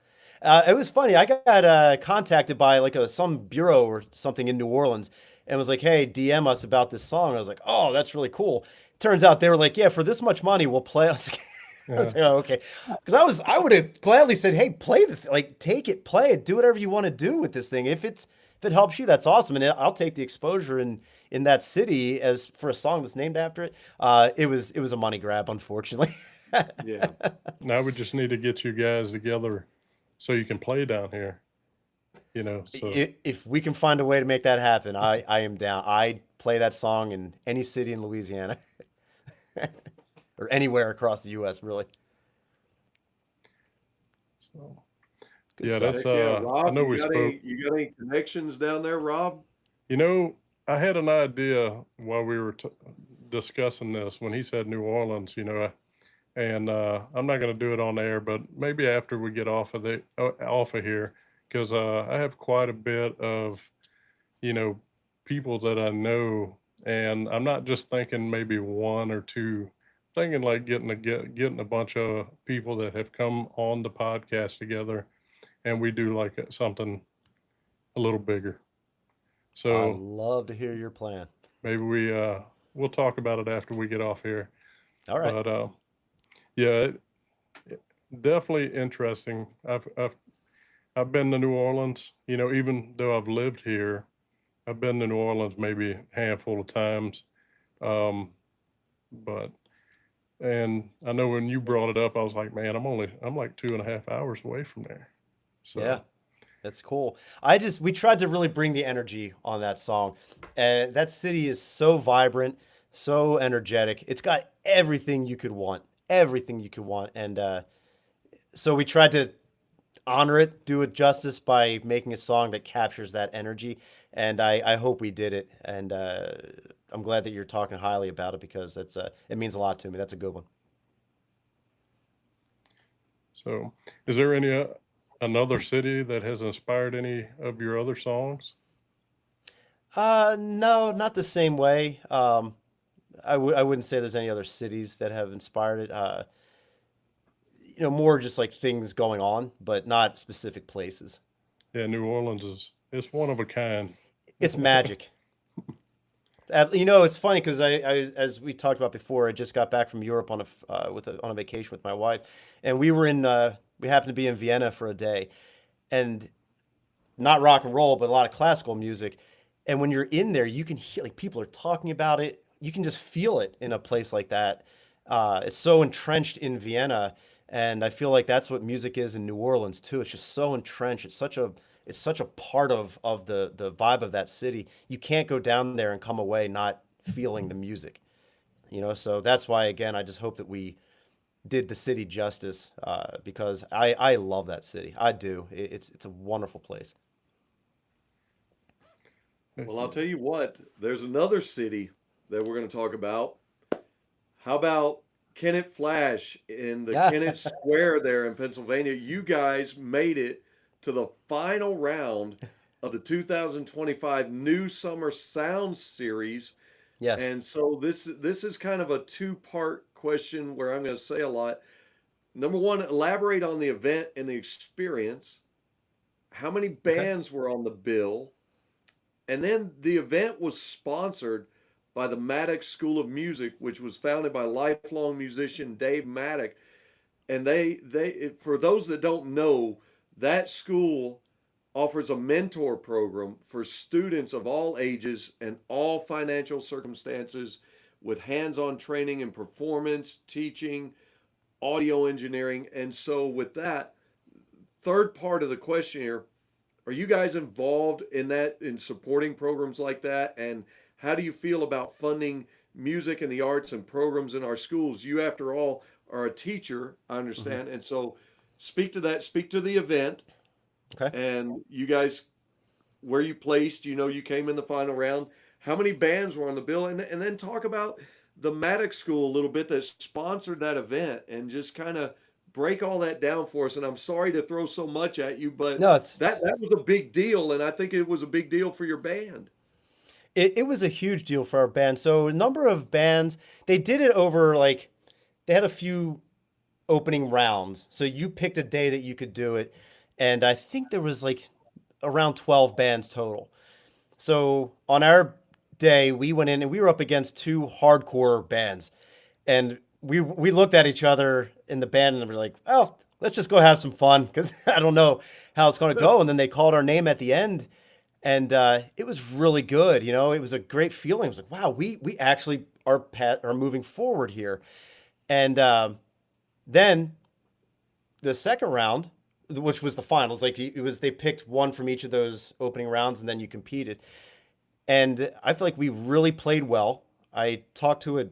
It was funny. I got contacted by like some bureau or something in New Orleans and was like, "Hey, DM us about this song." I was like, "Oh, that's really cool." Turns out they were like, "Yeah, for this much money, we'll play." I was like, I was Yeah. like, oh, okay. Because I would have gladly said, hey, play like, take it, play it, do whatever you want to do with this thing. If it helps you, that's awesome, and I'll take the exposure in that city as for a song that's named after it. It was a money grab, unfortunately. Yeah. Now we just need to get you guys together so you can play down here. So If we can find a way to make that happen, I am down. I play that song in any city in Louisiana or anywhere across the U.S. Really, so good yeah, stuff. that's Heck yeah, I Rob, know we spoke. you got any connections down there, Rob? You know, I had an idea while we were discussing this when he said New Orleans. And I'm not going to do it on air, but maybe after we get off of here, because I have quite a bit of you know people that I know, and I'm not just thinking maybe one or two. Thinking like getting a bunch of people that have come on the podcast together, and we do like something a little bigger. I'd So love to hear your plan. maybe we'll talk about it after we get off here. All right. But yeah, definitely interesting. I've been to New Orleans. Even though I've lived here, I've been to New Orleans maybe a handful of times. Um, but and I know when you brought it up, I was like, man, I'm like 2.5 hours away from there. Yeah, So that's cool. We tried to really bring the energy on that song. And that city is so vibrant, so energetic. It's got everything you could want. And so we tried to honor it, do it justice by making a song that captures that energy. And I hope we did it. And I'm glad that you're talking highly about it because it means a lot to me. That's a good one. so is there any another city that has inspired any of your other songs? No, not the same way. I wouldn't say there's any other cities that have inspired it. More just like things going on, but not specific places. Yeah, New Orleans it's one of a kind. It's magic. It's funny because as we talked about before, I just got back from Europe on a vacation with my wife, and we happened to be in Vienna for a day, and not rock and roll, but a lot of classical music. And when you're in there, you can hear like people are talking about it. You can just feel it in a place like that. It's so entrenched in Vienna, and I feel like that's what music is in New Orleans too. It's just so entrenched. It's such a part of the vibe of that city. You can't go down there and come away not feeling the music. So that's why again, I just hope that we did the city justice because I love that city. I do. It's a wonderful place. Well, I'll tell you what, there's another city that we're going to talk about. How about Kennett Flash in the Yeah. Kennett Square there in Pennsylvania? You guys made it to the final round of the 2025 New Summer Sound Series. Yes. And so this is kind of a two-part question where I'm going to say a lot. Number one, elaborate on the event and the experience. How many Okay. bands were on the bill? And then the event was sponsored by the Maddox School of Music, which was founded by lifelong musician Dave Maddox. And for those that don't know, that school offers a mentor program for students of all ages and all financial circumstances with hands-on training in performance, teaching, audio engineering. And so with that, third part of the question here, are you guys involved in supporting programs like that? And how do you feel about funding music and the arts and programs in our schools? You, after all, are a teacher, I Hmm. understand. And so speak to that, speak to the event, Okay. and you guys, where you placed, you came in the final round. How many bands were on the bill? And then talk about the Maddox School a little bit that sponsored that event and just kind of break all that down for us. And I'm sorry to throw so much at you, but No, that was a big deal. And I think it was a big deal for your band. it was a huge deal for our band. So a number of bands, they did it over like they had a few opening rounds. So you picked a day that you could do it, and I think there was like around 12 bands total. So on our day, we went in and we were up against two hardcore bands, and we looked at each other in the band, and we're like, oh, let's just go have some fun because I don't know how it's going to go. And then they called our name at the end, and it was really good. You know, it was a great feeling. It was like, wow, we actually are moving forward here. And then the second round, which was the finals, like it was they picked one from each of those opening rounds, and then you competed. And I feel like we really played well. I talked to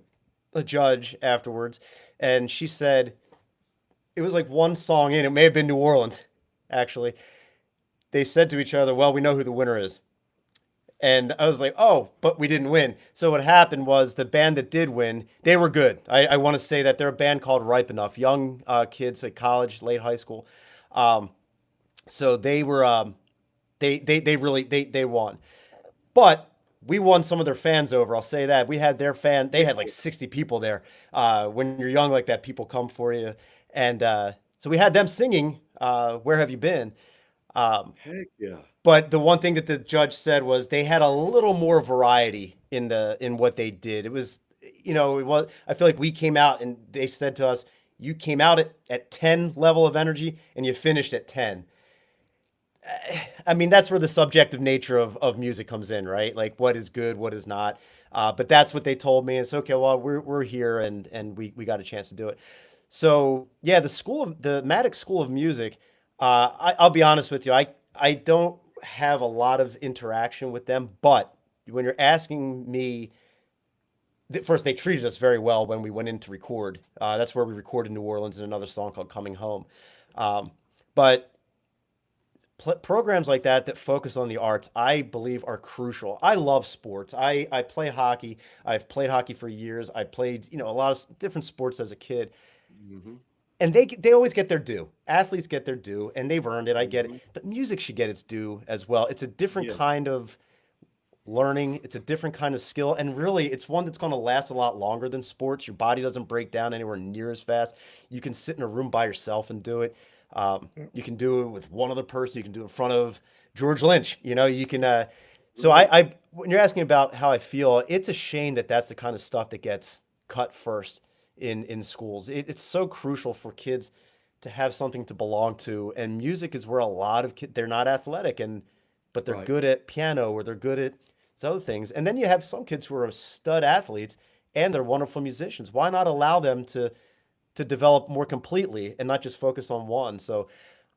a judge afterwards, and she said it was like one song in. It may have been New Orleans, actually. They said to each other, "Well, we know who the winner is." And I was like, "Oh, but we didn't win." So what happened was the band that did win, they were good. I want to say that they're a band called Ripe Enough, young kids at college, late high school. Um, so they were they really they won. But we won some of their fans over. I'll say that. We had their fan. They had like 60 people there. When you're young like that, people come for you. And so we had them singing, "Where Have You Been?" Um, Heck yeah. but the one thing that the judge said was they had a little more variety in what they did. It was, you know, it was. I feel like we came out and they said to us, "You came out at 10 level of energy and you finished at 10." I mean, that's where the subjective nature of music comes in, right? Like what is good, what is not. But that's what they told me. It's okay. Well, we're here and we got a chance to do it. So yeah, the Maddox School of Music. I'll be honest with you. I don't have a lot of interaction with them, but when you're asking me, first they treated us very well when we went in to record. That's where we recorded New Orleans and another song called Coming Home. But programs like that focus on the arts, I believe, are crucial. I love sports. I play hockey. I've played hockey for years. I played, you know, a lot of different sports as a kid, Mm-hmm. and they always get their due. Athletes get their due, and they've earned it. I get it, Mm-hmm. but music should get its due as well. It's a different Yes. kind of learning. It's a different kind of skill, and really, it's one that's going to last a lot longer than sports. Your body doesn't break down anywhere near as fast. You can sit in a room by yourself and do it. You can do it with one other person. You can do it in front of George Lynch. You know, you can. So Right. when you're asking about how I feel, it's a shame that that's the kind of stuff that gets cut first in schools. It's so crucial for kids to have something to belong to, and music is where a lot of kids, they're not athletic, but they're Right. good at piano or they're good at these other things. And then you have some kids who are stud athletes and they're wonderful musicians. Why not allow them to develop more completely and not just focus on one? So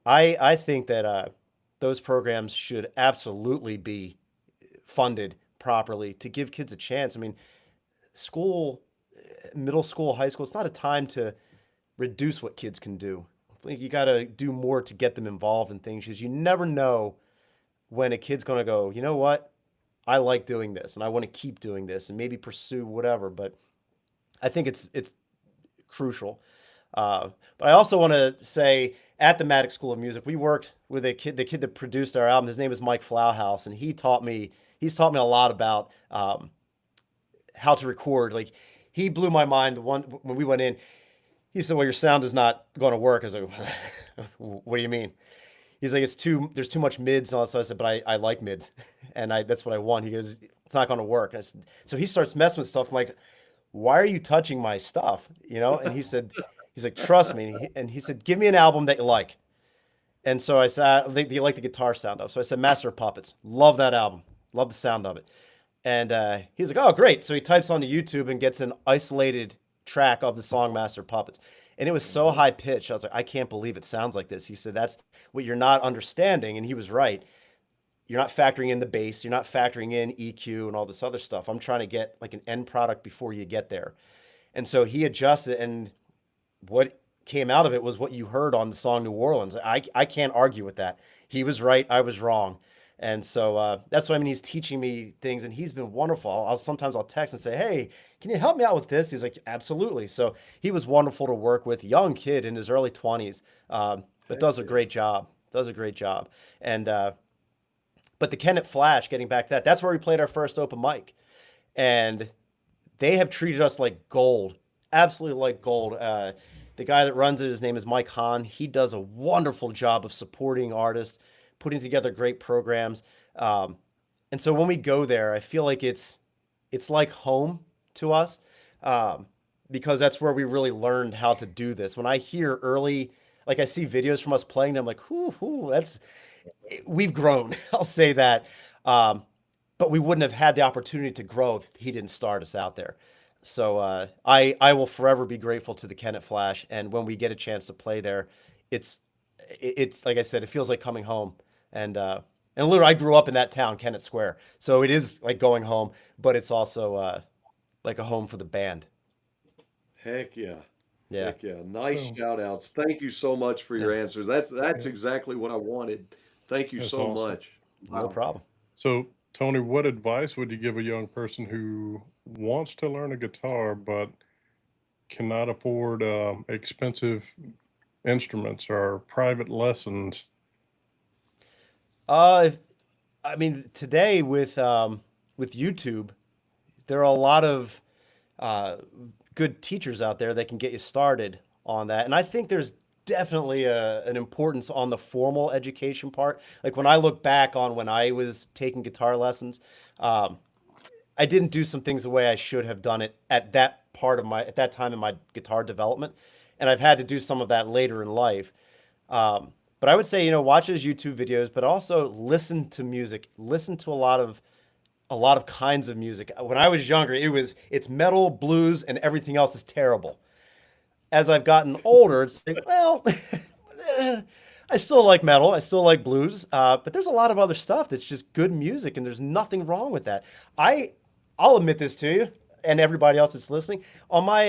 I think that those programs should absolutely be funded properly to give kids a chance. I mean, school, middle school, high school, it's not a time to reduce what kids can do. I think you got to do more to get them involved in things because you never know when a kid's going to go, you know what? I like doing this and I want to keep doing this and maybe pursue whatever. But I think it's crucial. But I also want to say at the Maddox School of Music, we worked with the kid that produced our album. His name is Mike Flowhouse, and he's taught me a lot about how to record. Like he blew my mind. The one when we went in, he said, "Well, your sound is not going to work." I was like, "What do you mean?" He's like, there's too much mids and all that stuff. I said, "But I like mids, and that's what I want." He goes, "It's not going to work." And I said, so he starts messing with stuff. I'm like, "Why are you touching my stuff?" You know? And he's like, "Trust me." And he said, "Give me an album that you like." And so I said, "Do you like the guitar sound of?" So I said, "Master of Puppets. Love that album. Love the sound of it." And he's like, "Oh, great." So he types onto YouTube and gets an isolated track of the song Master of Puppets. And it was so Mm-hmm. high pitched. I was like, I can't believe it sounds like this. He said, "That's what you're not understanding." And he was right. You're not factoring in the bass. You're not factoring in EQ and all this other stuff. I'm trying to get like an end product before you get there. And so he adjusted, and what came out of it was what you heard on the song New Orleans. I can't argue with that. He was right. I was wrong. And so that's what I mean. He's teaching me things, and he's been wonderful. Sometimes I'll text and say, "Hey, can you help me out with this?" He's like, "Absolutely." So he was wonderful to work with. Young kid in his early 20s, but Heck does a yeah. great job. Does a great job. And but the Kennett Flash, getting back to that, that's where we played our first open mic, and they have treated us like gold, absolutely like gold. The guy that runs it, his name is Mike Hahn. He does a wonderful job of supporting artists, putting together great programs. Um, and so when we go there, I feel like it's like home to us. Um, because that's where we really learned how to do this. When I hear early, like I see videos from us playing them, like, whoo, we've grown. I'll say that. Um, but we wouldn't have had the opportunity to grow if he didn't start us out there. So I will forever be grateful to the Kennett Flash. And when we get a chance to play there, it's it's like I said, it feels like coming home. And literally, I grew up in that town, Kennett Square. So it is like going home, but it's also like a home for the band. Heck yeah. Yeah, Heck yeah. Nice So, shout outs. Thank you so much for your yeah, answers. That's yeah, exactly what I wanted. Thank you that's so awesome. much. no Wow. problem. So, Tony, what advice would you give a young person who wants to learn a guitar but cannot afford expensive instruments or private lessons? Uh, I mean, today with YouTube, there are a lot of uh, good teachers out there that can get you started on that. And I think there's definitely an importance on the formal education part. Like when I look back on when I was taking guitar lessons, um, I didn't do some things the way I should have done it at that time in my guitar development, and I've had to do some of that later in life. But I would say, watch those YouTube videos, but also listen to music. Listen to a lot of kinds of music. When I was younger, it's metal, blues, and everything else is terrible. As I've gotten older, it's like, well, I still like metal, I still like blues, but there's a lot of other stuff that's just good music, and there's nothing wrong with that. I I'll admit this to you and everybody else that's listening. On my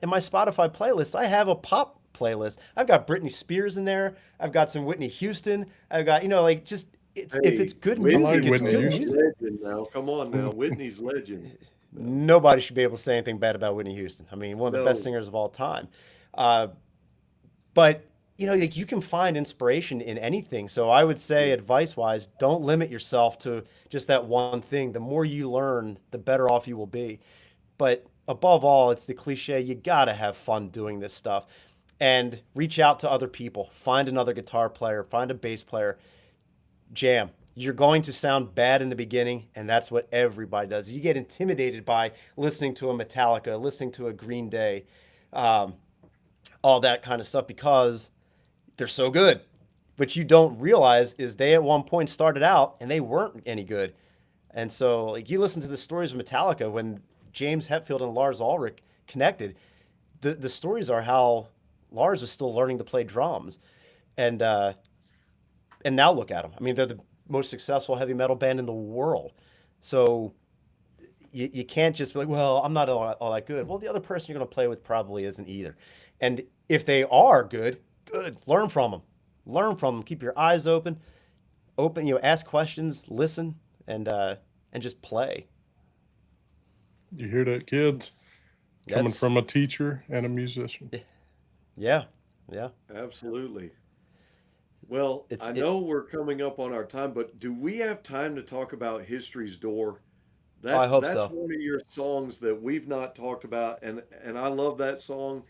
in my Spotify playlist, I have a pop playlist. I've got Britney Spears in there. I've got some Whitney Houston. I've got, like just it's if Hey, it's good I like music, it's Whitney good Whitney's Houston. music. legend now. Come on now. Whitney's legend. No. Nobody should be able to say anything bad about Whitney Houston. I mean, one of the best No. singers of all time. Uh, but like you can find inspiration in anything. So I would say, Yeah. advice wise, don't limit yourself to just that one thing. The more you learn, the better off you will be. But above all, it's the cliche, you gotta have fun doing this stuff and reach out to other people. Find another guitar player, find a bass player, jam. You're going to sound bad in the beginning, and that's what everybody does. You get intimidated by listening to a Metallica, listening to a Green Day, um, all that kind of stuff because they're so good. What you don't realize is they at one point started out and they weren't any good. And so, like, you listen to the stories of Metallica when James Hetfield and Lars Ulrich connected. The stories are how Lars was still learning to play drums, and now look at them. I mean, they're the most successful heavy metal band in the world. So you can't just be like, well, I'm not all that good. Well, the other person you're going to play with probably isn't either. And if they are good, good. Learn from them. Learn from them. Keep your eyes open. Open. Ask questions, listen, and just play. You hear that, kids? Coming That's from a teacher and a musician. yeah, yeah. Absolutely. Well, It's I it. know we're coming up on our time, but do we have time to talk about History's Door? I hope That's so. one of your songs that we've not talked about, and I love that song.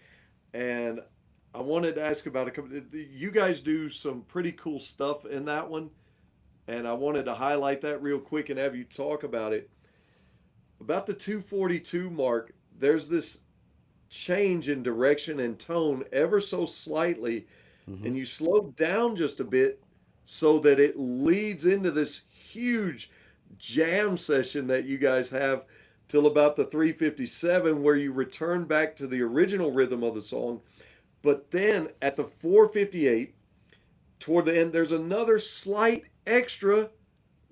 And I wanted to ask about it. You guys do some pretty cool stuff in that one, and I wanted to highlight that real quick and have you talk about it. About the 242 mark, there's this change in direction and tone ever so slightly, Hmm. and you slow down just a bit so that it leads into this huge jam session that you guys have till about the 357 where you return back to the original rhythm of the song. But then at the 458 toward the end there's another slight extra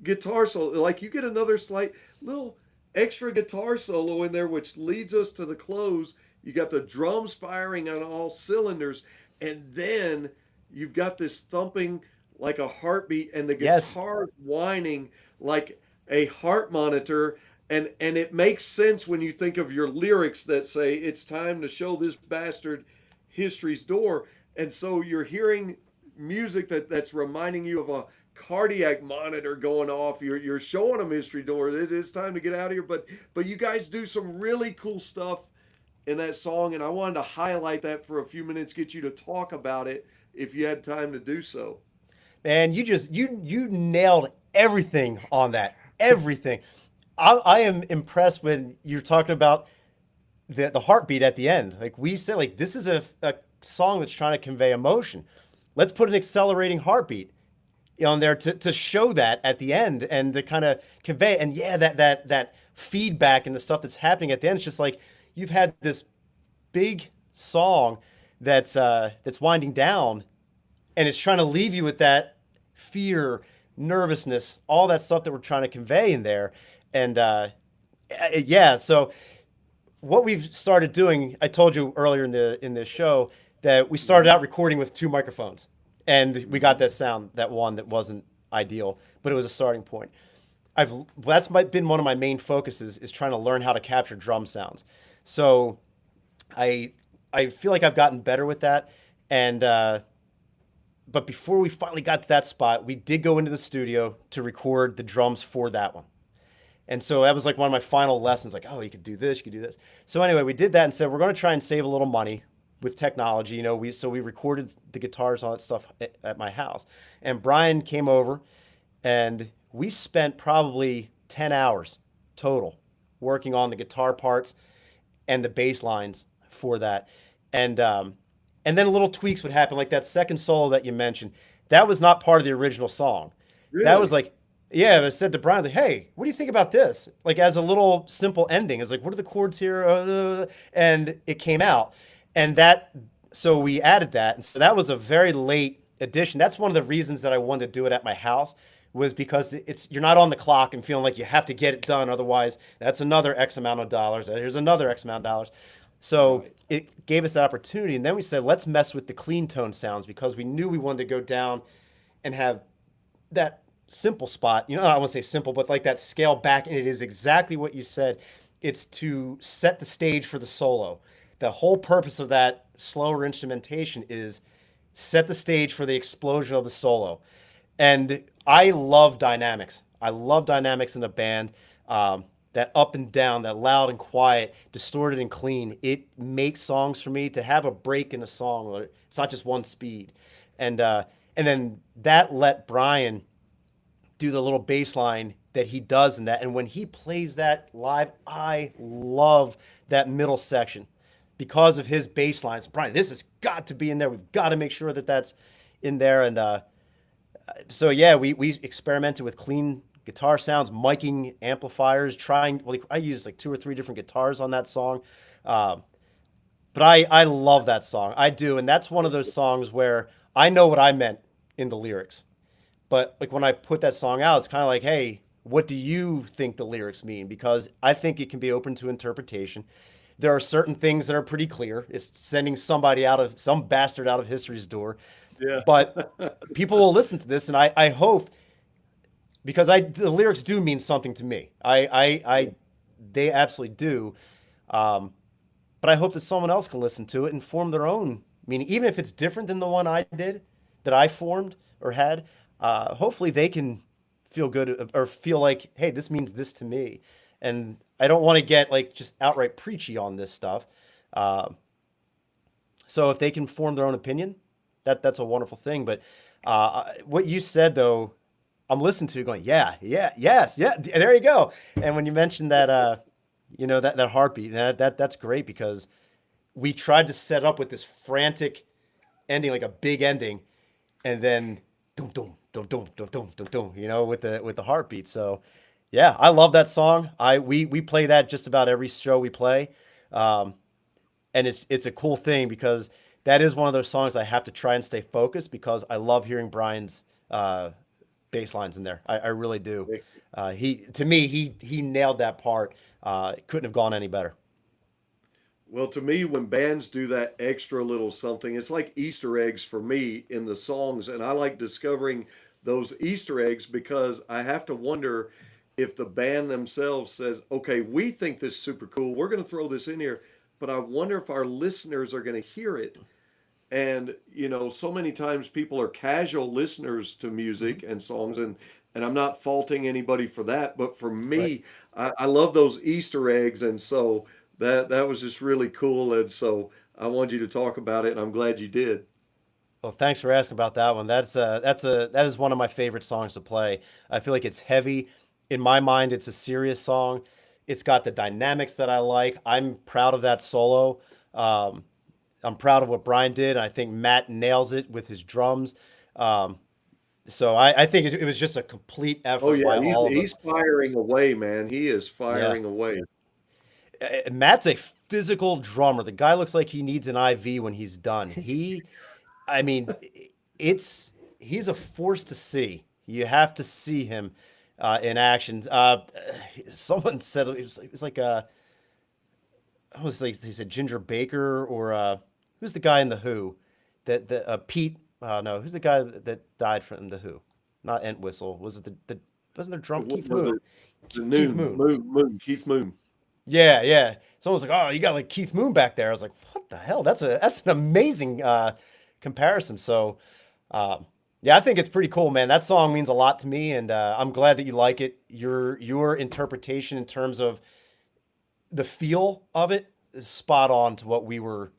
guitar solo, like you get another slight little extra guitar solo in there, which leads us to the close. You got the drums firing on all cylinders, and then you've got this thumping like a heartbeat, and the Yes. guitar whining like a heart monitor. And it makes sense when you think of your lyrics that say it's time to show this bastard history's door. And so you're hearing music that's reminding you of a cardiac monitor going off. You're showing them history door. It's time to get out of here. But you guys do some really cool stuff in that song, and I wanted to highlight that for a few minutes, get you to talk about it if you had time to do so. Man, you nailed everything on that. Everything. I am impressed when you're talking about the heartbeat at the end. Like we said, like this is a song that's trying to convey emotion. Let's put an accelerating heartbeat on there to show that at the end and to kind of convey. And yeah, that feedback and the stuff that's happening at the end. It's just like you've had this big song that's winding down, and it's trying to leave you with that fear, nervousness, all that stuff that we're trying to convey in there. And yeah, so what we've started doing, I told you earlier in this show that we started out recording with 2 microphones, and we got that sound, that one that wasn't ideal, but it was a starting point. Been one of my main focuses is trying to learn how to capture drum sounds. So I I feel like I've gotten better with that, and but before we finally got to that spot, we did go into the studio to record the drums for that one. And so that was like one of my final lessons, like, oh, you could do this, you could do this. So anyway, we did that and said we're going to try and save a little money with technology. We recorded the guitars, all that stuff at my house. And Brian came over, and we spent probably 10 hours total working on the guitar parts and the bass lines for that. And then little tweaks would happen, like that second solo that you mentioned. That was not part of the original song. That was Really? like, yeah, I said to Brian, like, hey, what do you think about this? Like, as a little simple ending. It's like, what are the chords here? And it came out. And so we added that. And so that was a very late addition. That's one of the reasons that I wanted to do it at my house, was because you're not on the clock and feeling like you have to get it done. Otherwise, that's another X amount of dollars. Here's another X amount of dollars. So Right. it gave us that opportunity. And then we said, let's mess with the clean tone sounds, because we knew we wanted to go down and have that simple spot. I don't want to say simple, but like that scale back. And it is exactly what you said. It's to set the stage for the solo. The whole purpose of that slower instrumentation is set the stage for the explosion of the solo. And I love dynamics. I love dynamics in a band. That up and down, that loud and quiet, distorted and clean. It makes songs for me to have a break in a song. Where it's not just one speed. And then that let Brian do the little bass line that he does in that. And when he plays that live, I love that middle section because of his bass lines. Brian, this has got to be in there. We've got to make sure that that's in there. And so yeah, we experimented with clean guitar sounds, miking amplifiers, trying. Well, I used like 2 or 3 different guitars on that song. Uh, but I love that song. I do, and that's one of those songs where I know what I meant in the lyrics. But like when I put that song out, it's kind of like, hey, what do you think the lyrics mean? Because I think it can be open to interpretation. There are certain things that are pretty clear. It's sending some bastard out of history's door. Yeah. But people will listen to this, and I hope, because the lyrics do mean something to me. They absolutely do. But I hope that someone else can listen to it and form their own meaning, even if it's different than the one I did, that I formed or had. Hopefully they can feel good or feel like, hey, this means this to me. And I don't want to get like just outright preachy on this stuff. Uh, so if they can form their own opinion, that's a wonderful thing. But what you said though, I'm listening to going, yeah, yeah, yes, yeah, there you go. And when you mentioned that, that heartbeat, that's great, because we tried to set up with this frantic ending, like a big ending, and then dum dum dum dum dum dum dum dum, with the heartbeat. So yeah, I love that song. We play that just about every show we play. Um, and it's a cool thing, because that is one of those songs I have to try and stay focused, because I love hearing Brian's bass lines in there. I really do. He nailed that part. Couldn't have gone any better. Well, to me, when bands do that extra little something, it's like Easter eggs for me in the songs. And I like discovering those Easter eggs, because I have to wonder if the band themselves says, okay, we think this is super cool. We're going to throw this in here. But I wonder if our listeners are going to hear it. And so many times people are casual listeners to music and songs, and I'm not faulting anybody for that, but for Right. me, I love those Easter eggs, and so that was just really cool, and so I wanted you to talk about it, and I'm glad you did. Well, thanks for asking about that one. That is one of my favorite songs to play. I feel like it's heavy. In my mind, it's a serious song. It's got the dynamics that I like. I'm proud of that solo. Um, I'm proud of what Brian did. I think Matt nails it with his drums. Um, so I think it was just a complete Oh effort yeah, by he's all of he's us. firing away, man. He is Yeah. firing away. Matt's a physical drummer. The guy looks like he needs an IV when he's done. I mean, it's he's a force to see. You have to see him in action. Someone said it was like I was like he said Ginger Baker or who's the guy in the Who that the Pete no who's the guy that died from the Who, not Entwistle, was it the wasn't there drum What Keith was Moon. it? The Keith Noon, Moon. Moon, Keith Moon. Yeah, yeah. Someone was like, "Oh, you got like Keith Moon back there." I was like, "What the hell? That's an amazing comparison." So, yeah, I think it's pretty cool, man. That song means a lot to me, and I'm glad that you like it. Your interpretation in terms of the feel of it is spot on to what we were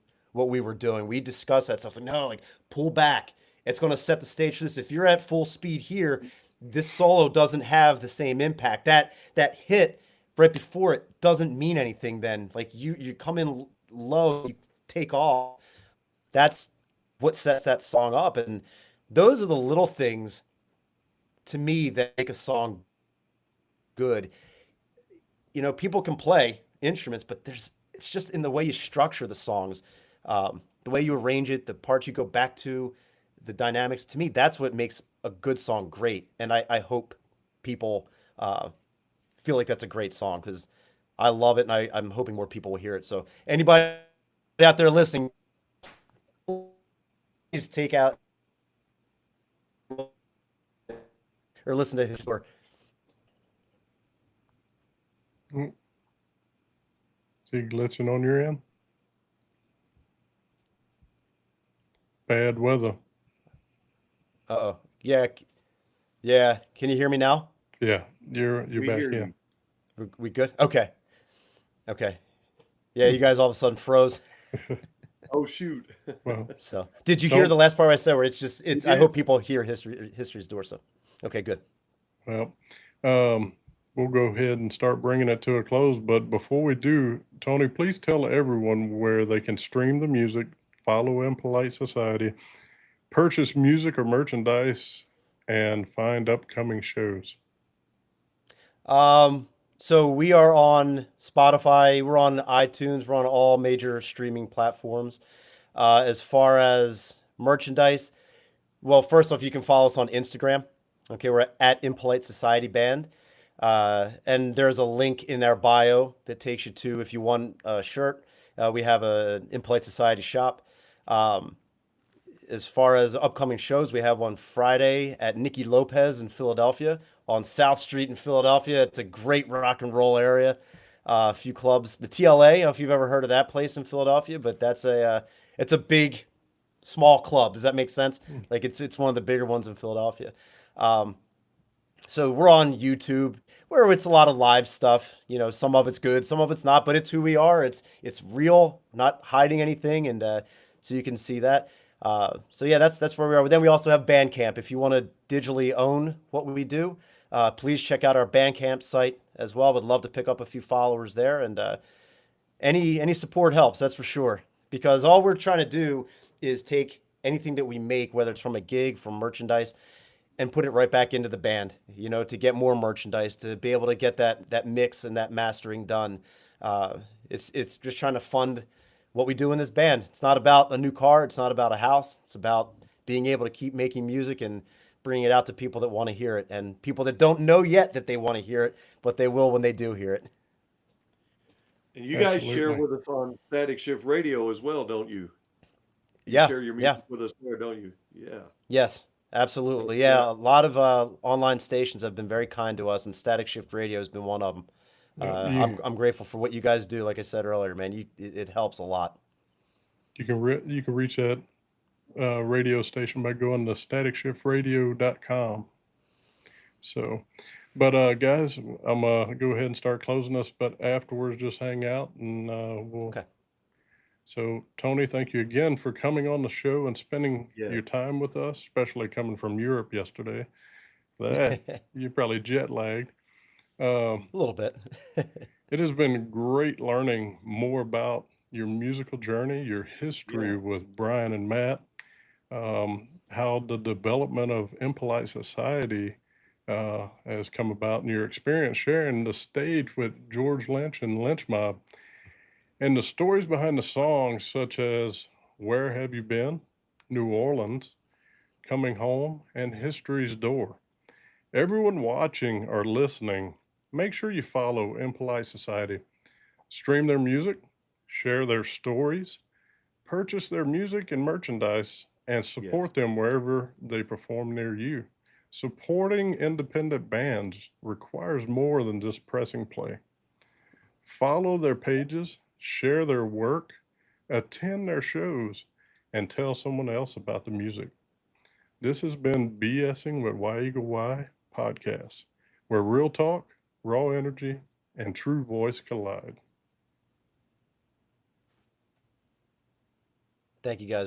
doing. We discussed that stuff. Like, no, like pull back. It's going to set the stage for this. If you're at full speed here, this solo doesn't have the same impact. That hit right before it doesn't mean anything. Then, like you come in low, you take off. That's what sets that song up, and those are the little things to me that make a song good. People can play instruments, but it's just in the way you structure the songs, the way you arrange it, the parts you go back to, the dynamics. To me, that's what makes a good song great. And I hope people feel like that's a great song because I love it, and I'm hoping more people will hear it. So anybody out there listening, please take out or listen to his or Mm. Is he glitching on your end? Bad weather. uh-oh. Yeah. Can you hear me now? Yeah, you're We back hear in. you. We good? Okay. Yeah, you guys all of a sudden froze. Oh shoot. Well, So, did you hear don't. the last part I said where We I did. hope people hear history's door. So, okay, good. Well, we'll go ahead and start bringing it to a close. But before we do, Tony, please tell everyone where they can stream the music, follow Impolite Society, purchase music or merchandise, and find upcoming shows. So we are on Spotify, we're on iTunes, we're on all major streaming platforms. As far as merchandise, well, first off, you can follow us on Instagram. Okay, we're at Impolite Society Band. And there's a link in our bio that takes you to if you want a shirt. We have a Impolite Society shop. Um, as far as upcoming shows, we have one Friday at Nikki Lopez in Philadelphia on South Street in Philadelphia. It's a great rock and roll area. A few clubs, the TLA. I don't know if you've ever heard of that place in Philadelphia, but it's a big, small club. Does that make sense? Like it's one of the bigger ones in Philadelphia. Um, so we're on YouTube where it's a lot of live stuff. Some of it's good, some of it's not, but it's who we are. It's real, not hiding anything, and so you can see that. So yeah, that's where we are. But then we also have Bandcamp. If you want to digitally own what we do, please check out our Bandcamp site as well. Would love to pick up a few followers there, and any support helps. That's for sure. Because all we're trying to do is take anything that we make, whether it's from a gig, from merchandise, and put it right back into the band, to get more merchandise, to be able to get that mix and that mastering done. It's just trying to fund what we do in this band. It's not about a new car. It's not about a house. It's about being able to keep making music and bringing it out to people that want to hear it and people that don't know yet that they want to hear it, but they will when they do hear it. And you guys share Absolutely. with us on Static Shift Radio as well, don't you? You Yeah, share your yeah, music with us there, don't you? Yeah. yes, absolutely. Yeah. Yeah, a lot of online stations have been very kind to us, and Static Shift Radio has been one of them. You I'm grateful for what you guys do. Like I said earlier, man, it helps a lot. you can reach that radio station by going to staticshiftradio.com. So, but guys, I'm go ahead and start closing us. But afterwards, just hang out and we'll. Okay. So, Tony, thank you again for coming on the show and spending Yeah. your time with us, especially coming from Europe yesterday. That A you're probably jet lagged. Um, little bit. It has been great learning more about your musical journey, your history Yeah. with Brian and Matt, how the development of Impolite Society has come about, and your experience sharing the stage with George Lynch and Lynch Mob, and the stories behind the songs, such as Where Have You Been, New Orleans, Coming Home, and History's Door. Everyone watching or listening, make sure you follow Impolite Society. Stream their music, share their stories, purchase their music and merchandise, and Yes. support them wherever they perform near you. Supporting independent bands requires more than just pressing play. Follow their pages, share their work, attend their shows, and tell someone else about the music. This has been BSing with Y Eagle Y podcast, where real talk, raw energy, and true voice collide. Thank you guys